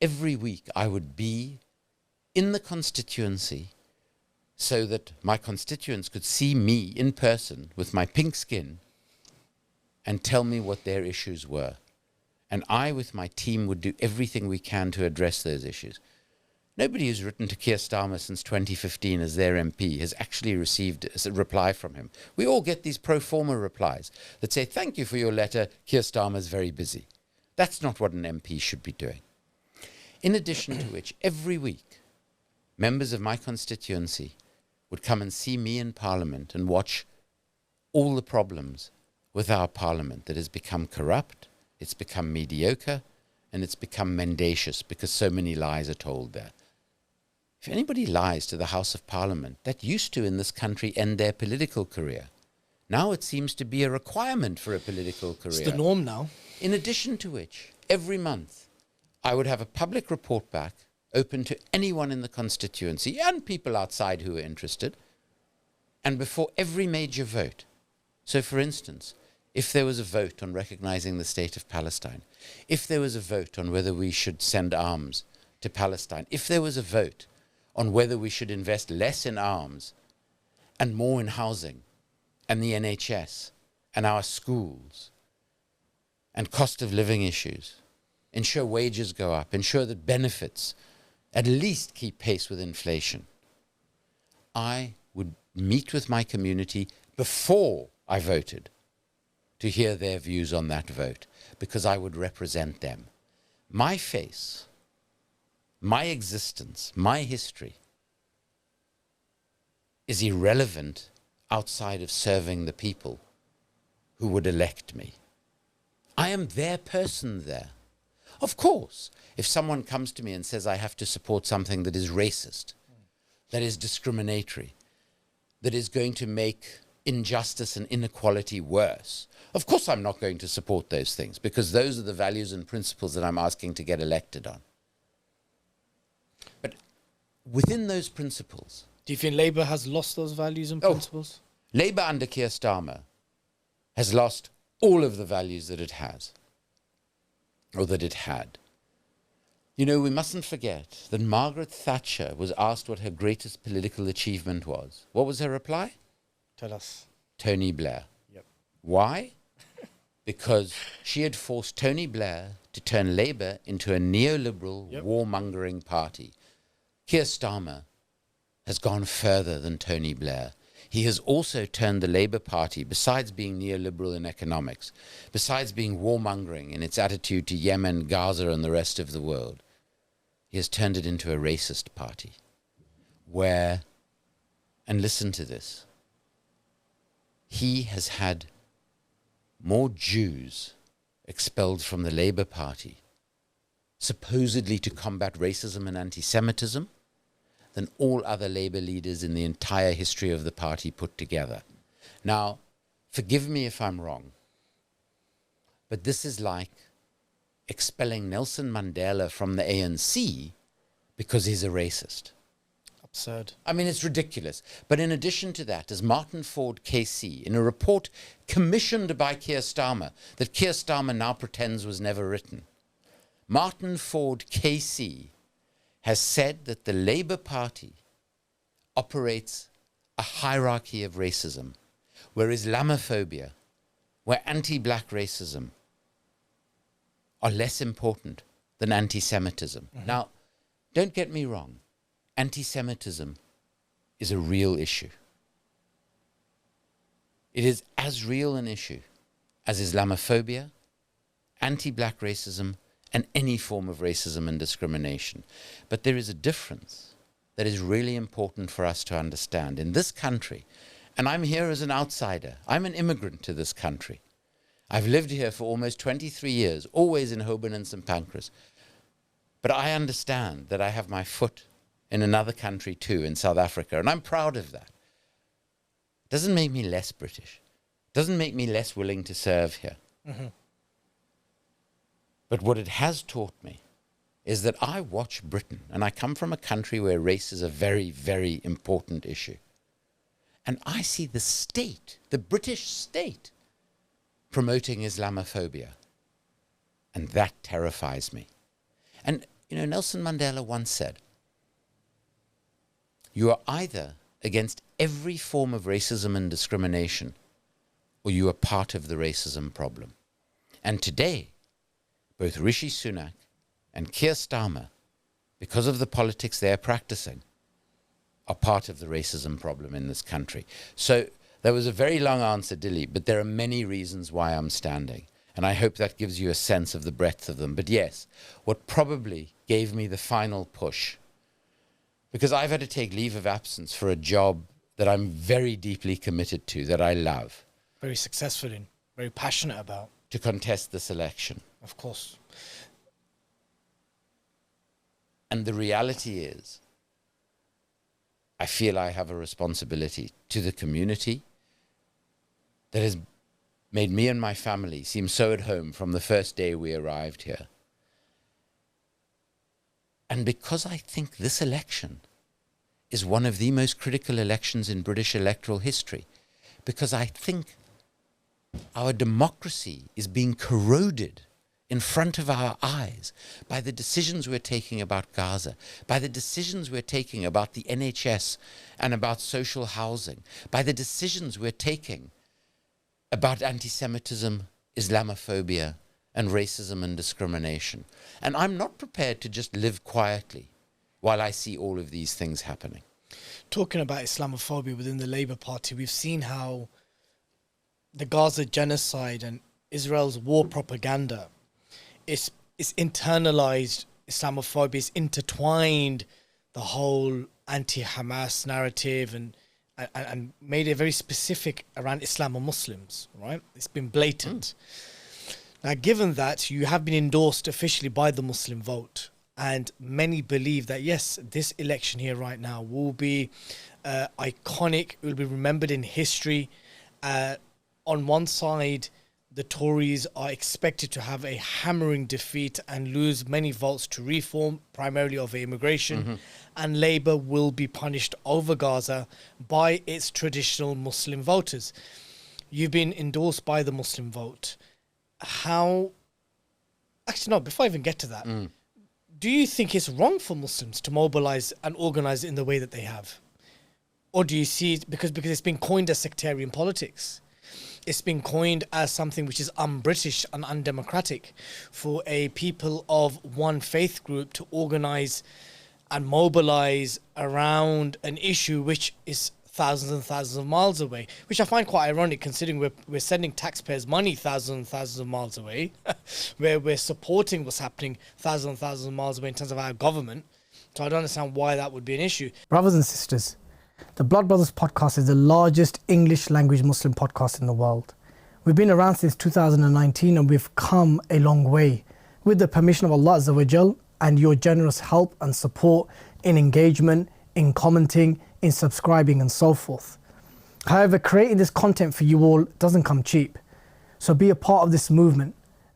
every week I would be in the constituency so that my constituents could see me in person with my pink skin and tell me what their issues were. And I, with my team, would do everything we can to address those issues. Nobody who's written to Keir Starmer since 2015 as their MP has actually received a reply from him. We all get these pro forma replies that say, "Thank you for your letter, Keir Starmer's very busy." That's not what an MP should be doing. In addition to which, every week, members of my constituency would come and see me in Parliament and watch all the problems with our Parliament that has become corrupt, it's become mediocre, and it's become mendacious because so many lies are told there. If anybody lies to the House of Parliament, that used to in this country end their political career. Now it seems to be a requirement for a political It's career. the norm now. In addition to which, every month, I would have a public report back open to anyone in the constituency and people outside who are interested, and before every major vote. So, for instance, if there was a vote on recognizing the state of Palestine, if there was a vote on whether we should send arms to Palestine, if there was a vote on whether we should invest less in arms and more in housing and the NHS and our schools and cost of living issues, ensure wages go up, ensure that benefits at least keep pace with inflation, I would meet with my community before I voted to hear their views on that vote, because I would represent them. My face, my existence, my history is irrelevant outside of serving the people who would elect me. I am their person there. Of course, if someone comes to me and says I have to support something that is racist, that is discriminatory, that is going to make injustice and inequality worse, of course I'm not going to support those things, because those are the values and principles that I'm asking to get elected on. But within those principles... Do you think Labour has lost those values and principles? Labour under Keir Starmer has lost all of the values that it has, or that it had. You know, we mustn't forget that Margaret Thatcher was asked what her greatest political achievement was. What was her reply? Tell us. Tony Blair. Yep. Why? Because she had forced Tony Blair to turn Labour into a neoliberal, warmongering party. Keir Starmer has gone further than Tony Blair. He has also turned the Labour Party, besides being neoliberal in economics, besides being warmongering in its attitude to Yemen, Gaza, and the rest of the world, he has turned it into a racist party where, and listen to this, he has had more Jews expelled from the Labour Party, supposedly to combat racism and anti-Semitism, than all other Labour leaders in the entire history of the party put together. Now, forgive me if I'm wrong, but this is like expelling Nelson Mandela from the ANC because he's a racist. Absurd. I mean, it's ridiculous. But in addition to that, as Martin Ford KC, in a report commissioned by Keir Starmer, that Keir Starmer now pretends was never written, Martin Ford KC has said that the Labour Party operates a hierarchy of racism, where Islamophobia, where anti-black racism are less important than anti-Semitism. Mm-hmm. Now, don't get me wrong, anti-Semitism is a real issue. It is as real an issue as Islamophobia, anti-black racism, and any form of racism and discrimination. But there is a difference that is really important for us to understand. In this country, and I'm here as an outsider, I'm an immigrant to this country. I've lived here for almost 23 years, always in Holborn and St.Pancras. But I understand that I have my foot in another country too, in South Africa, and I'm proud of that. It doesn't make me less British. It doesn't make me less willing to serve here. Mm-hmm. But what it has taught me is that I watch Britain, and I come from a country where race is a very, very important issue. And I see the state, the British state, promoting Islamophobia. And that terrifies me. And, you know, Nelson Mandela once said, you are either against every form of racism and discrimination, or you are part of the racism problem. And today, both Rishi Sunak and Keir Starmer, because of the politics they're practicing, are part of the racism problem in this country. So that was a very long answer, Dilly, but there are many reasons why I'm standing. And I hope that gives you a sense of the breadth of them. But yes, what probably gave me the final push, because I've had to take leave of absence for a job that I'm very deeply committed to, that I love. Very successful in, very passionate about. To contest this election. Of course. And the reality is, I feel I have a responsibility to the community, that has made me and my family seem so at home from the first day we arrived here. And because I think this election is one of the most critical elections in British electoral history, because I think our democracy is being corroded in front of our eyes by the decisions we're taking about Gaza, by the decisions we're taking about the NHS and about social housing, by the decisions we're taking about anti-Semitism, Islamophobia, and racism and discrimination. And I'm not prepared to just live quietly while I see all of these things happening. Talking about Islamophobia within the Labour Party, we've seen how the Gaza genocide and Israel's war propaganda is internalized Islamophobia, is intertwined the whole anti-Hamas narrative and made it very specific around Islam and Muslims, right? It's been blatant. Now, given that you have been endorsed officially by the Muslim vote, and many believe that, yes, this election here right now will be iconic, it will be remembered in history. On one side, the Tories are expected to have a hammering defeat and lose many votes to reform, primarily over immigration, and Labour will be punished over Gaza by its traditional Muslim voters. You've been endorsed by the Muslim vote. Before I even get to that, do you think it's wrong for Muslims to mobilize and organize in the way that they have? Or do you see it because it's been coined as sectarian politics? It's been coined as something which is un-British and undemocratic for a people of one faith group to organize and mobilize around an issue which is thousands and thousands of miles away, which I find quite ironic considering we're sending taxpayers' money thousands and thousands of miles away, where we're supporting what's happening thousands and thousands of miles away in terms of our government. So I don't understand why that would be an issue. Brothers and sisters, the Blood Brothers podcast is the largest English language Muslim podcast in the world. We've been around since 2019 and we've come a long way. With the permission of Allah Azza wa Jal and your generous help and support in engagement, in commenting, in subscribing and so forth. However, creating this content for you all doesn't come cheap. So be a part of this movement.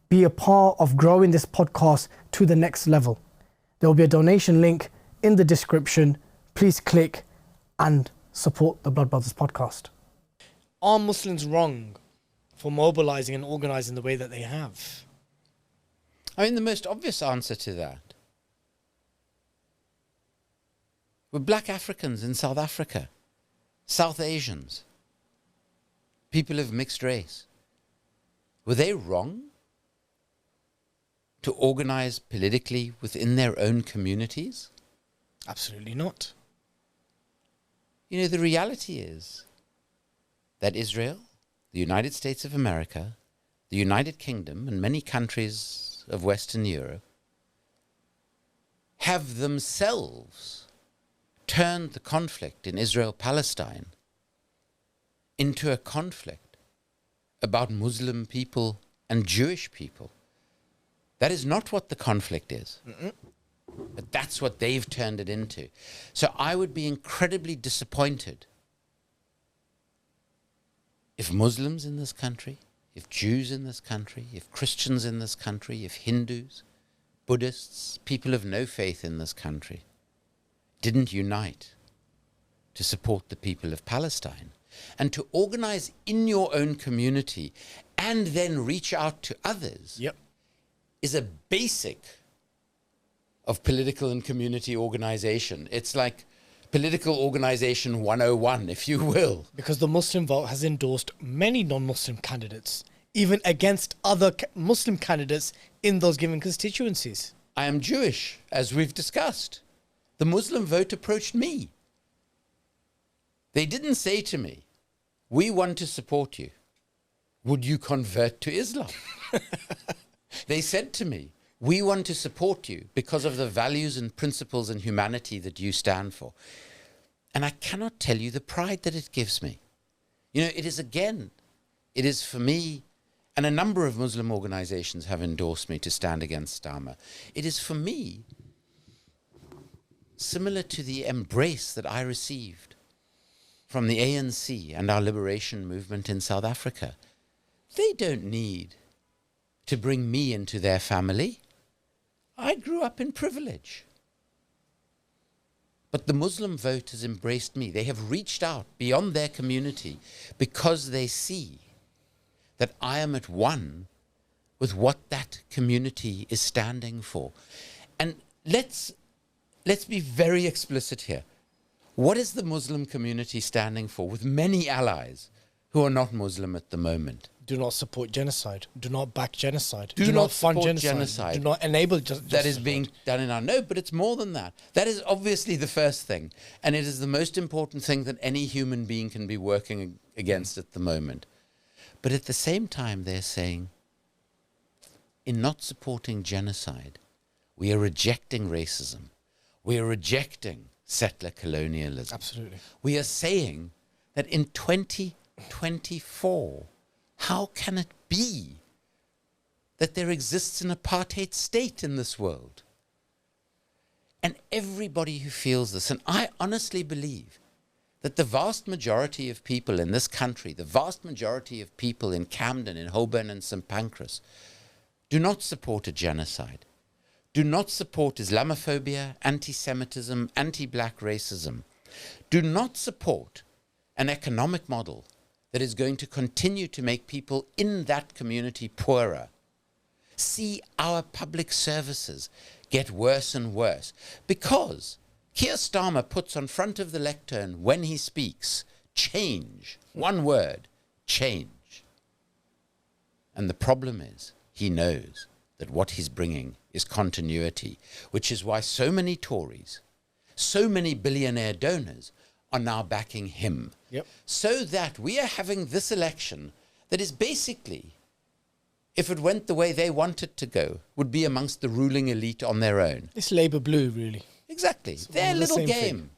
Be a part of growing this podcast to the next level. There will be a donation link in the description. Please click and support the Blood Brothers podcast. Are Muslims wrong for mobilizing and organizing the way that they have? I mean, the most obvious answer to that were black Africans in South Africa, South Asians, people of mixed race. Were they wrong to organize politically within their own communities? Absolutely not. You know, the reality is that Israel, the United States of America, the United Kingdom, and many countries of Western Europe have themselves turned the conflict in Israel-Palestine into a conflict about Muslim people and Jewish people. That is not what the conflict is. But that's what they've turned it into. So I would be incredibly disappointed if Muslims in this country, if Jews in this country, if Christians in this country, if Hindus, Buddhists, people of no faith in this country didn't unite to support the people of Palestine and to organize in your own community and then reach out to others is a basic of political and community organization. It's like political organization 101, if you will. Because the Muslim vote has endorsed many non-Muslim candidates, even against other Muslim candidates in those given constituencies. I am Jewish, as we've discussed. The Muslim vote approached me. They didn't say to me, we want to support you. Would you convert to Islam? They said to me, we want to support you because of the values and principles and humanity that you stand for. And I cannot tell you the pride that it gives me. You know, it is for me, and a number of Muslim organizations have endorsed me to stand against Starmer. It is for me similar to the embrace that I received from the ANC and our liberation movement in South Africa. They don't need to bring me into their family. I grew up in privilege. But the Muslim vote has embraced me. They have reached out beyond their community because they see that I am at one with what that community is standing for. And let's be very explicit here. What is the Muslim community standing for with many allies who are not Muslim at the moment? Do not support genocide. Do not back genocide. Do not fund support genocide. Do not enable genocide. That is being done in our... No, but it's more than that. That is obviously the first thing. And it is the most important thing that any human being can be working against at the moment. But at the same time, they're saying, in not supporting genocide, we are rejecting racism. We are rejecting settler colonialism. Absolutely. We are saying that in 2024, how can it be that there exists an apartheid state in this world? And everybody who feels this, and I honestly believe that the vast majority of people in this country, the vast majority of people in Camden, in Holborn and St. Pancras, do not support a genocide, do not support Islamophobia, anti-Semitism, anti-black racism, do not support an economic model that is going to continue to make people in that community poorer. See our public services get worse and worse because Keir Starmer puts on front of the lectern when he speaks, change, one word, change. And the problem is, he knows that what he's bringing is continuity, which is why so many Tories, so many billionaire donors are now backing him. Yep. So that we are having this election that is basically, if it went the way they want it to go, would be amongst the ruling elite on their own. It's Labour Blue, really. Exactly. It's Their the little same game. thing.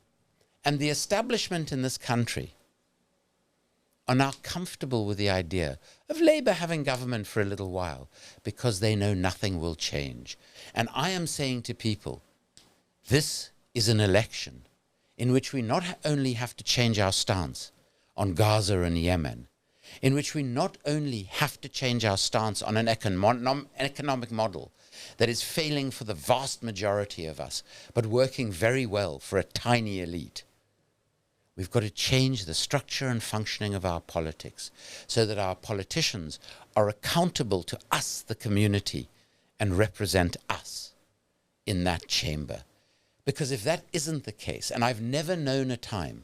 And the establishment in this country are now comfortable with the idea of Labour having government for a little while because they know nothing will change. And I am saying to people, this is an election in which we not only have to change our stance on Gaza and Yemen, in which we not only have to change our stance on an economic model that is failing for the vast majority of us, but working very well for a tiny elite. We've got to change the structure and functioning of our politics so that our politicians are accountable to us, the community, and represent us in that chamber. Because if that isn't the case, and I've never known a time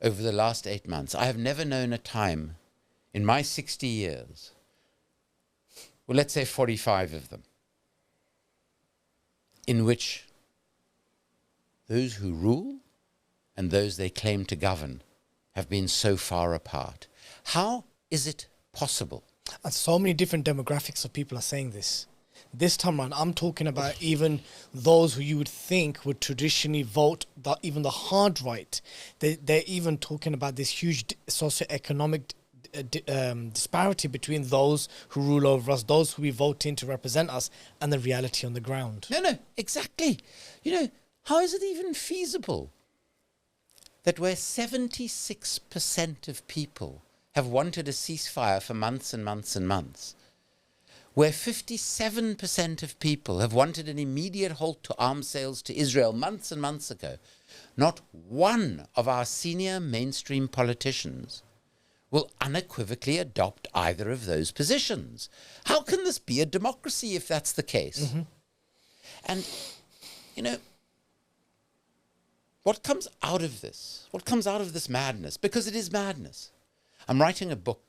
over the last 8 months, I have never known a time in my 60 years, well, let's say 45 of them, in which those who rule and those they claim to govern have been so far apart. How is it possible? And so many different demographics of people are saying this. This time around, I'm talking about even those who you would think would traditionally vote, even the hard right. They're even talking about this huge socioeconomic disparity between those who rule over us, those who we vote in to represent us, and the reality on the ground. No, exactly. You know, how is it even feasible that where 76% of people have wanted a ceasefire for months and months and months, where 57% of people have wanted an immediate halt to arms sales to Israel months and months ago, not one of our senior mainstream politicians will unequivocally adopt either of those positions? How can this be a democracy if that's the case? Mm-hmm. And, you know, what comes out of this? What comes out of this madness? Because it is madness. I'm writing a book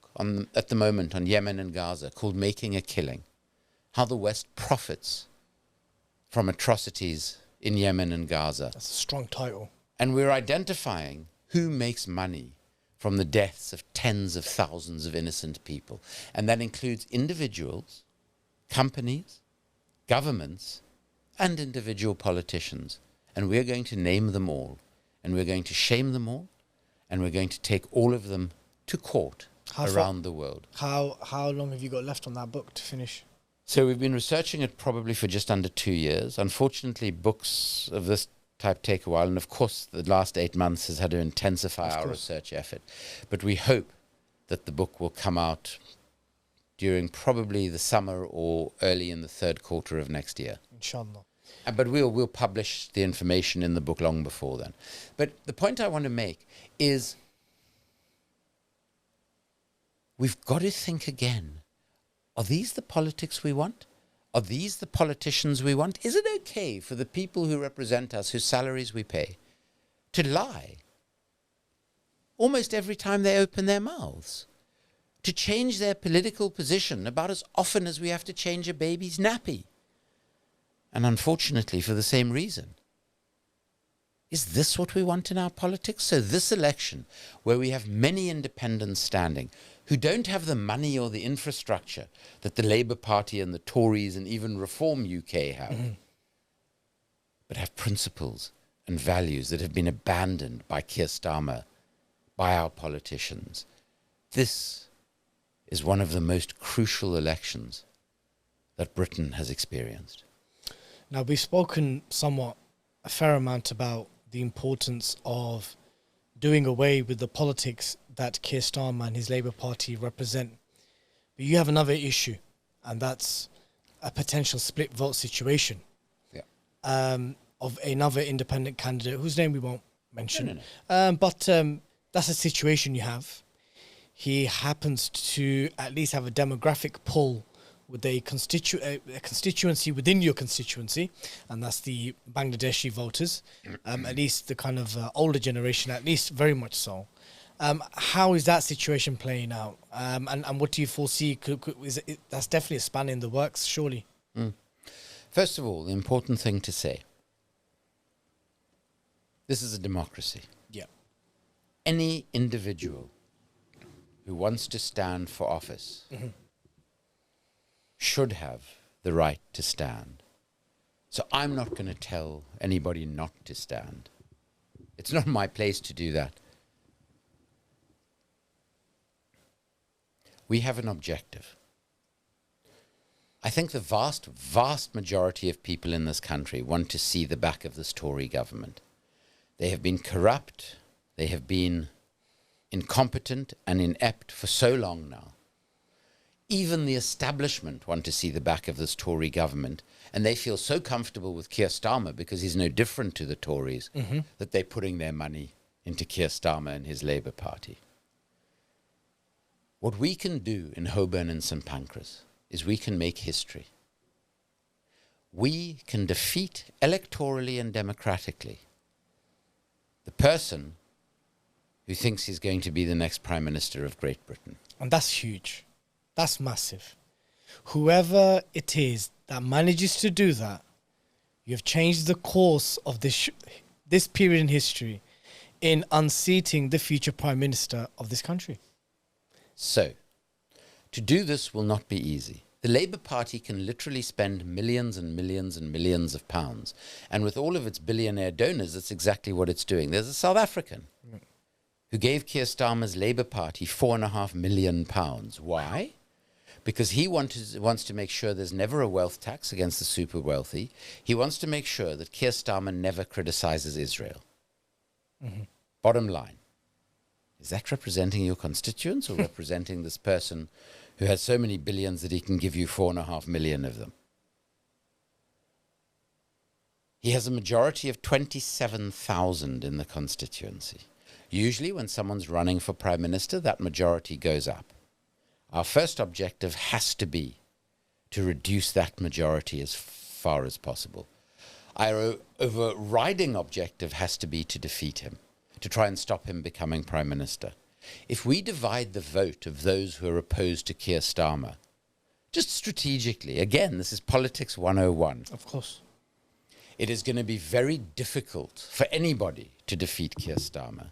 at the moment on Yemen and Gaza called Making a Killing, how the West profits from atrocities in Yemen and Gaza. That's a strong title. And we're identifying who makes money from the deaths of tens of thousands of innocent people. And that includes individuals, companies, governments, and individual politicians. And we're going to name them all, and we're going to shame them all, and we're going to take all of them to court around the world. How long have you got left on that book to finish? So we've been researching it probably for just under 2 years. Unfortunately, books of this type take a while. And of course, the last 8 months has had to intensify our research effort. But we hope that the book will come out during probably the summer or early in the third quarter of next year. Inshallah. But we'll publish the information in the book long before then. But the point I want to make is we've got to think again. Are these the politics we want? Are these the politicians we want? Is it okay for the people who represent us, whose salaries we pay, to lie almost every time they open their mouths? To change their political position about as often as we have to change a baby's nappy? And unfortunately, for the same reason. Is this what we want in our politics? So this election, where we have many independents standing, who don't have the money or the infrastructure that the Labour Party and the Tories and even Reform UK have, but have principles and values that have been abandoned by Keir Starmer, by our politicians. This is one of the most crucial elections that Britain has experienced. Now, we've spoken a fair amount about the importance of doing away with the politics that Keir Starmer and his Labour Party represent. But you have another issue, and that's a potential split vote situation of another independent candidate whose name we won't mention. But that's a situation you have. He happens to at least have a demographic pull with a constituency within your constituency, and that's the Bangladeshi voters, at least the kind of older generation, at least very much so. How is that situation playing out? And what do you foresee? That's definitely a span in the works, surely. First of all, the important thing to say, this is a democracy. Yeah. Any individual who wants to stand for office should have the right to stand. So I'm not going to tell anybody not to stand. It's not my place to do that. We have an objective. I think the vast, vast majority of people in this country want to see the back of this Tory government. They have been corrupt, they have been incompetent and inept for so long now. Even the establishment want to see the back of this Tory government, and they feel so comfortable with Keir Starmer because he's no different to the Tories that they're putting their money into Keir Starmer and his Labour Party. What we can do in Holborn and St. Pancras is we can make history. We can defeat electorally and democratically the person who thinks he's going to be the next Prime Minister of Great Britain. And that's huge. That's massive. Whoever it is that manages to do that, you've changed the course of this period in history in unseating the future Prime Minister of this country. So, to do this will not be easy. The Labour Party can literally spend millions and millions and millions of pounds. And with all of its billionaire donors, that's exactly what it's doing. There's a South African who gave Keir Starmer's Labour Party £4.5 million. Why? Because he wants to make sure there's never a wealth tax against the super wealthy. He wants to make sure that Keir Starmer never criticizes Israel. Bottom line. Is that representing your constituents or representing this person who has so many billions that he can give you 4.5 million of them? He has a majority of 27,000 in the constituency. Usually when someone's running for Prime Minister, that majority goes up. Our first objective has to be to reduce that majority as far as possible. Our overriding objective has to be to defeat him, to try and stop him becoming Prime Minister. If we divide the vote of those who are opposed to Keir Starmer, just strategically, again, this is politics 101. Of course. It is going to be very difficult for anybody to defeat Keir Starmer.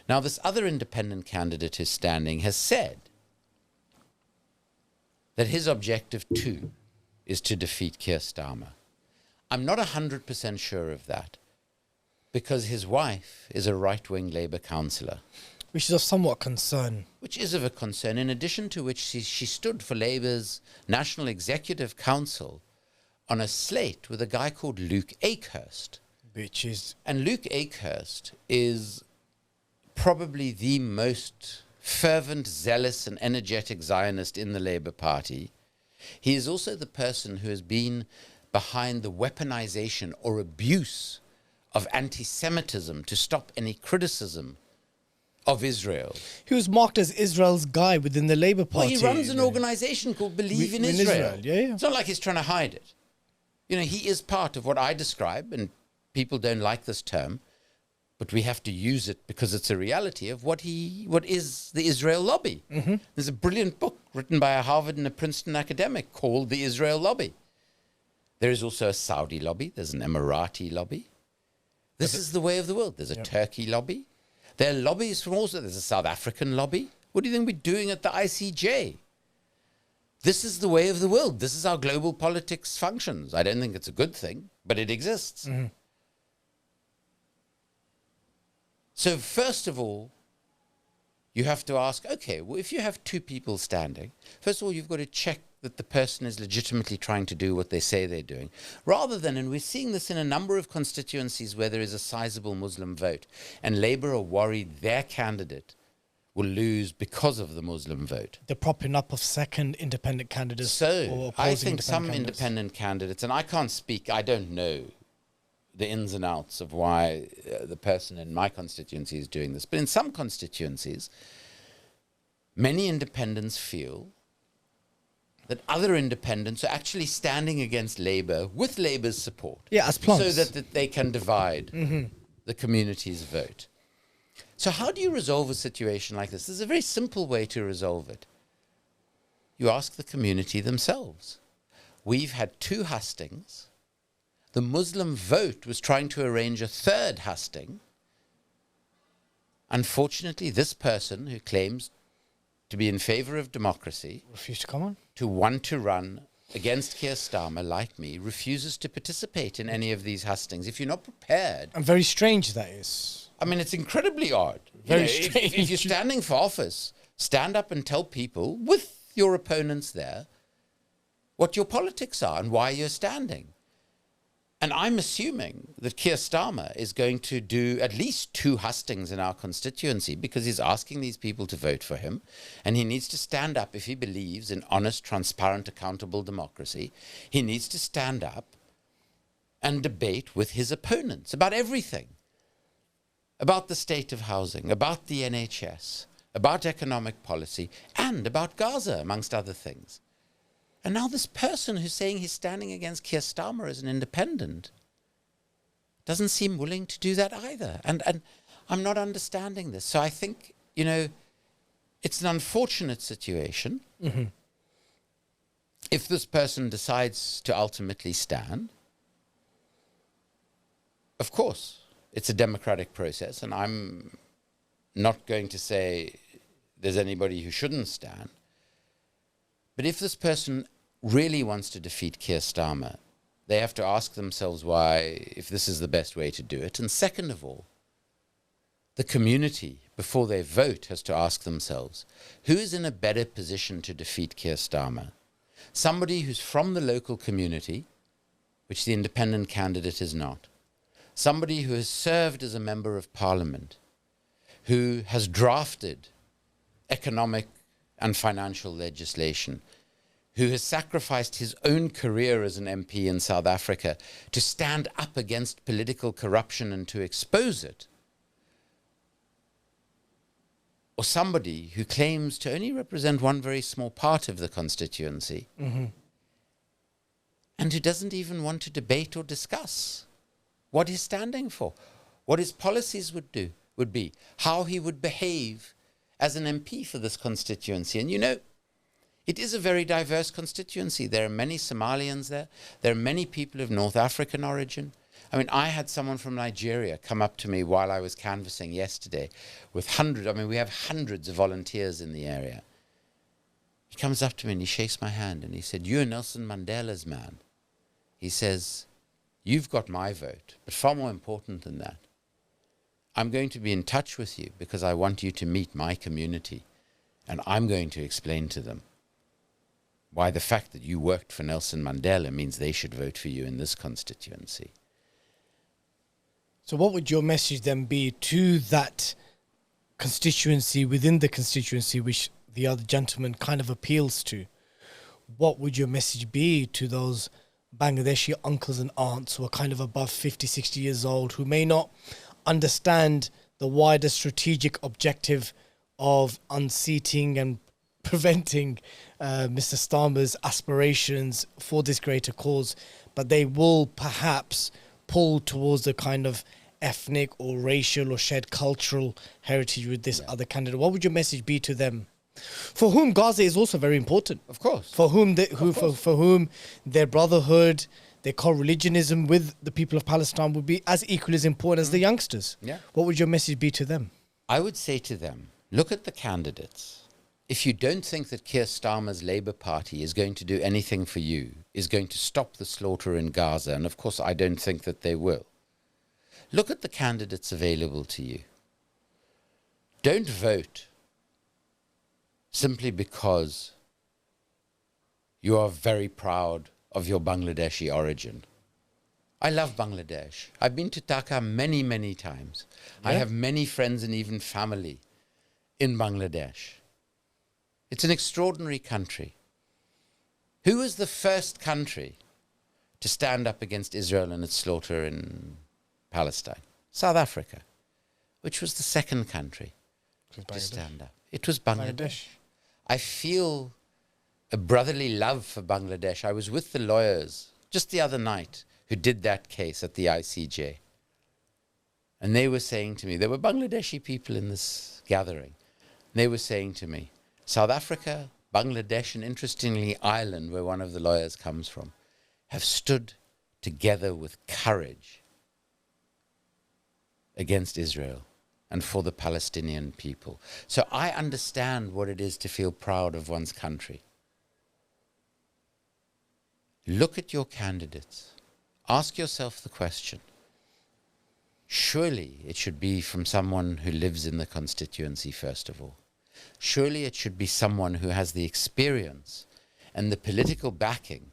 Now, this other independent candidate who's standing has said that his objective too is to defeat Keir Starmer. I'm not 100% sure of that, because his wife is a right-wing Labour councillor. Which is of somewhat concern. Which is of a concern, in addition to which she stood for Labour's National Executive Council on a slate with a guy called Luke Akehurst, Which is... And Luke Akehurst is probably the most fervent, zealous and energetic Zionist in the Labour Party. He is also the person who has been behind the weaponization or abuse of anti-Semitism to stop any criticism of Israel. He was marked as Israel's guy within the Labour Party. Well, he runs an organization called Believe in Israel. Yeah. It's not like he's trying to hide it. You know, he is part of what I describe, and people don't like this term, but we have to use it because it's a reality of what is the Israel lobby. Mm-hmm. There's a brilliant book written by a Harvard and a Princeton academic called The Israel Lobby. There is also a Saudi lobby. There's an Emirati lobby. This is the way of the world. There's a Turkey lobby. There are lobbies from also. There's a South African lobby. What do you think we're doing at the ICJ? This is the way of the world. This is how global politics functions. I don't think it's a good thing, but it exists. Mm-hmm. So first of all, you have to ask, okay, well, if you have two people standing, first of all, you've got to check that the person is legitimately trying to do what they say they're doing. Rather than, and we're seeing this in a number of constituencies where there is a sizable Muslim vote, and Labour are worried their candidate will lose because of the Muslim vote. The propping up of second independent candidates. So I think some candidates. independent candidates, and I can't speak, I don't know the ins and outs of why the person in my constituency is doing this. But in some constituencies, many independents feel that other independents are actually standing against Labour with Labour's support. Yeah, as plants. So that they can divide the community's vote. So how do you resolve a situation like this? There's a very simple way to resolve it. You ask the community themselves. We've had 2 hustings. The Muslim vote was trying to arrange a 3rd husting. Unfortunately, this person who claims to be in favour of democracy, refused to come on, to want to run against Keir Starmer, like me, refuses to participate in any of these hustings. If you're not prepared... And very strange that is. I mean, it's incredibly odd. Very strange. If you're standing for office, stand up and tell people, with your opponents there, what your politics are and why you're standing. And I'm assuming that Keir Starmer is going to do at least 2 hustings in our constituency because he's asking these people to vote for him. And he needs to stand up if he believes in honest, transparent, accountable democracy. He needs to stand up and debate with his opponents about everything. About the state of housing, about the NHS, about economic policy, and about Gaza, amongst other things. And now this person who's saying he's standing against Keir Starmer as an independent doesn't seem willing to do that either. And I'm not understanding this. So I think, it's an unfortunate situation. Mm-hmm. If this person decides to ultimately stand, of course, it's a democratic process, and I'm not going to say there's anybody who shouldn't stand. But if this person really wants to defeat Keir Starmer, they have to ask themselves why, if this is the best way to do it. And second of all, the community, before they vote, has to ask themselves, who is in a better position to defeat Keir Starmer? Somebody who's from the local community, which the independent candidate is not. Somebody who has served as a member of parliament, who has drafted economic and financial legislation, who has sacrificed his own career as an MP in South Africa to stand up against political corruption and to expose it, or somebody who claims to only represent one very small part of the constituency, and who doesn't even want to debate or discuss what he's standing for, what his policies would be, how he would behave as an MP for this constituency. And it is a very diverse constituency. There are many Somalians there. There are many people of North African origin. I mean, I had someone from Nigeria come up to me while I was canvassing yesterday with we have hundreds of volunteers in the area. He comes up to me and he shakes my hand and he said, "You're Nelson Mandela's man." He says, "You've got my vote, but far more important than that, I'm going to be in touch with you because I want you to meet my community, and I'm going to explain to them why the fact that you worked for Nelson Mandela means they should vote for you in this constituency." So what would your message then be to that constituency within the constituency which the other gentleman kind of appeals to? What would your message be to those Bangladeshi uncles and aunts who are kind of above 50, 60 years old, who may not understand the wider strategic objective of unseating and preventing Mr. Starmer's aspirations for this greater cause, but they will perhaps pull towards the kind of ethnic or racial or shared cultural heritage with this other candidate? What would your message be to them? For whom Gaza is also very important. Of course. For whom for whom their brotherhood, their co-religionism with the people of Palestine would be as equally as important as the youngsters. Yeah. What would your message be to them? I would say to them, look at the candidates. If you don't think that Keir Starmer's Labour Party is going to do anything for you, is going to stop the slaughter in Gaza, and of course I don't think that they will, look at the candidates available to you. Don't vote simply because you are very proud of your Bangladeshi origin. I love Bangladesh. I've been to Dhaka many, many times. I have many friends and even family in Bangladesh. It's an extraordinary country. Who was the first country to stand up against Israel and its slaughter in Palestine? South Africa. Which was the second country to stand up? It was Bangladesh. I feel a brotherly love for Bangladesh. I was with the lawyers just the other night who did that case at the ICJ. And they were saying to me, there were Bangladeshi people in this gathering. And they were saying to me, South Africa, Bangladesh, and interestingly Ireland, where one of the lawyers comes from, have stood together with courage against Israel and for the Palestinian people. So I understand what it is to feel proud of one's country. Look at your candidates. Ask yourself the question. Surely it should be from someone who lives in the constituency, first of all. Surely it should be someone who has the experience and the political backing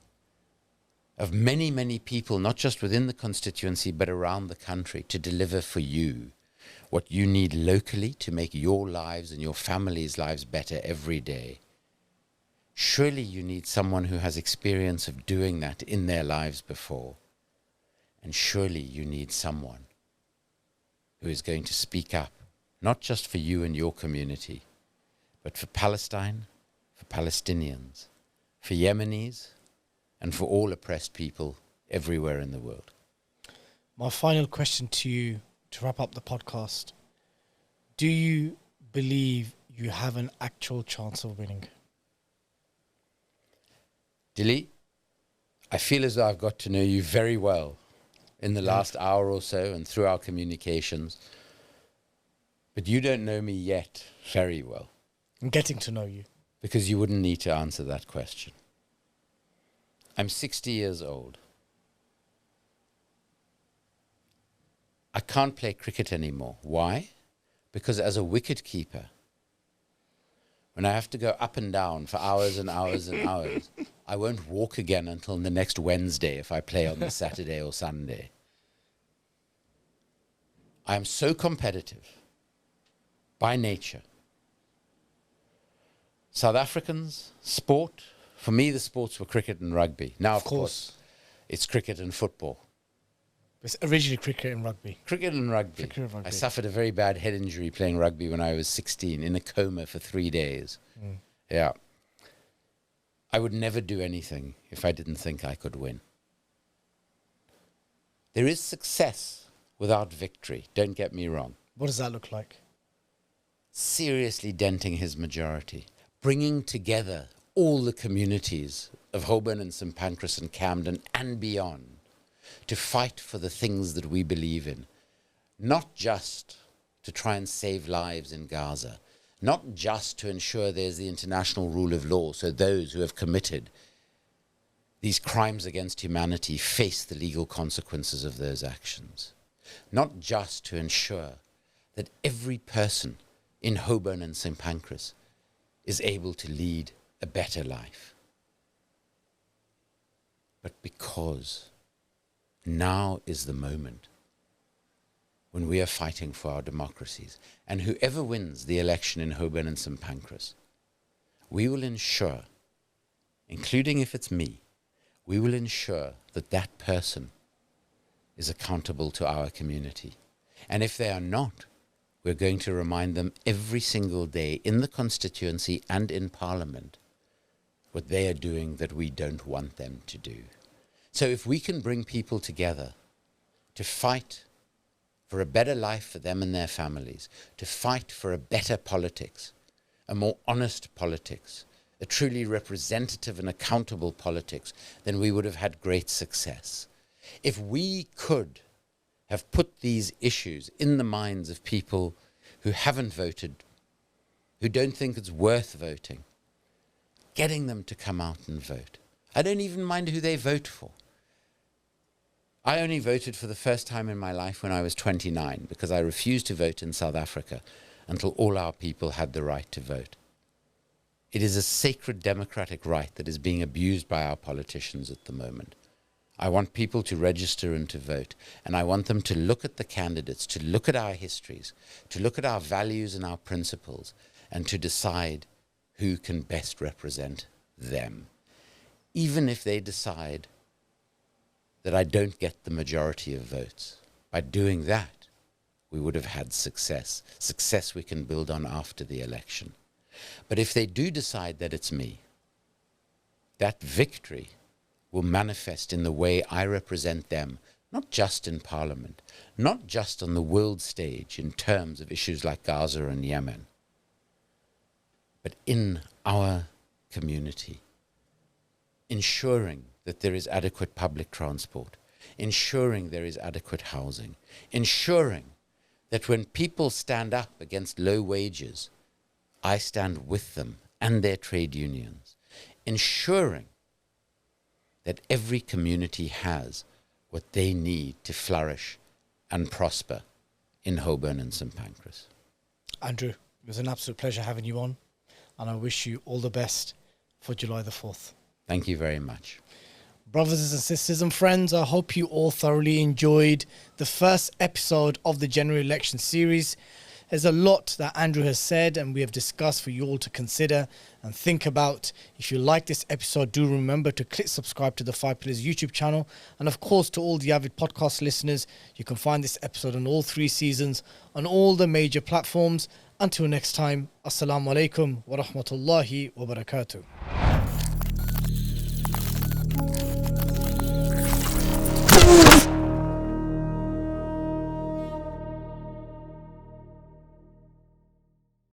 of many, many people, not just within the constituency, but around the country, to deliver for you what you need locally to make your lives and your family's lives better every day. Surely you need someone who has experience of doing that in their lives before. And surely you need someone who is going to speak up, not just for you and your community, but for Palestine, for Palestinians, for Yemenis, and for all oppressed people everywhere in the world. My final question to you, to wrap up the podcast. Do you believe you have an actual chance of winning? Dilly, I feel as though I've got to know you very well in the last hour or so and through our communications. But you don't know me yet very well. I'm getting to know you. Because you wouldn't need to answer that question. I'm 60 years old. I can't play cricket anymore. Why? Because as a wicket keeper, when I have to go up and down for hours and hours and hours, I won't walk again until the next Wednesday if I play on the Saturday or Sunday. I am so competitive by nature. South Africans, sport, for me the sports were cricket and rugby. Now, of course, it's cricket and football. It's originally cricket and rugby. Cricket and rugby. I suffered a very bad head injury playing rugby when I was 16, in a coma for 3 days. Yeah. I would never do anything if I didn't think I could win. There is success without victory, don't get me wrong. What does that look like? Seriously denting his majority, bringing together all the communities of Holborn and St. Pancras and Camden and beyond to fight for the things that we believe in, not just to try and save lives in Gaza, not just to ensure there's the international rule of law so those who have committed these crimes against humanity face the legal consequences of those actions, not just to ensure that every person in Holborn and St. Pancras is able to lead a better life, but because now is the moment. when we are fighting for our democracies. And whoever wins the election in Holborn and St. Pancras, we will ensure, including if it's me, we will ensure that that person is accountable to our community. And if they are not, we're going to remind them every single day in the constituency and in Parliament what they are doing that we don't want them to do. So if we can bring people together to fight for a better life for them and their families, to fight for a better politics, a more honest politics, a truly representative and accountable politics, then we would have had great success. If we could have put these issues in the minds of people who haven't voted, who don't think it's worth voting, getting them to come out and vote. I don't even mind who they vote for. I only voted for the first time in my life when I was 29 because I refused to vote in South Africa until all our people had the right to vote. It is a sacred democratic right that is being abused by our politicians at the moment. I want people to register and to vote, and I want them to look at the candidates, to look at our histories, to look at our values and our principles, and to decide who can best represent them. Even if they decide that I don't get the majority of votes. By doing that, we would have had success. Success we can build on after the election. But if they do decide that it's me, that victory will manifest in the way I represent them, not just in Parliament, not just on the world stage in terms of issues like Gaza and Yemen, but in our community, ensuring that there is adequate public transport, ensuring there is adequate housing, ensuring that when people stand up against low wages, I stand with them and their trade unions, ensuring that every community has what they need to flourish and prosper in Holborn and St. Pancras. Andrew, it was an absolute pleasure having you on, and I wish you all the best for July the 4th. Thank you very much. Brothers and sisters and friends, I hope you all thoroughly enjoyed the first episode of the general election series. There's a lot that Andrew has said and we have discussed for you all to consider and think about. If you like this episode, do remember to click subscribe to the 5 Pillars YouTube channel. And of course, to all the avid podcast listeners, you can find this episode on all 3 seasons on all the major platforms. Until next time, Assalamu alaikum wa rahmatullahi wa barakatuh.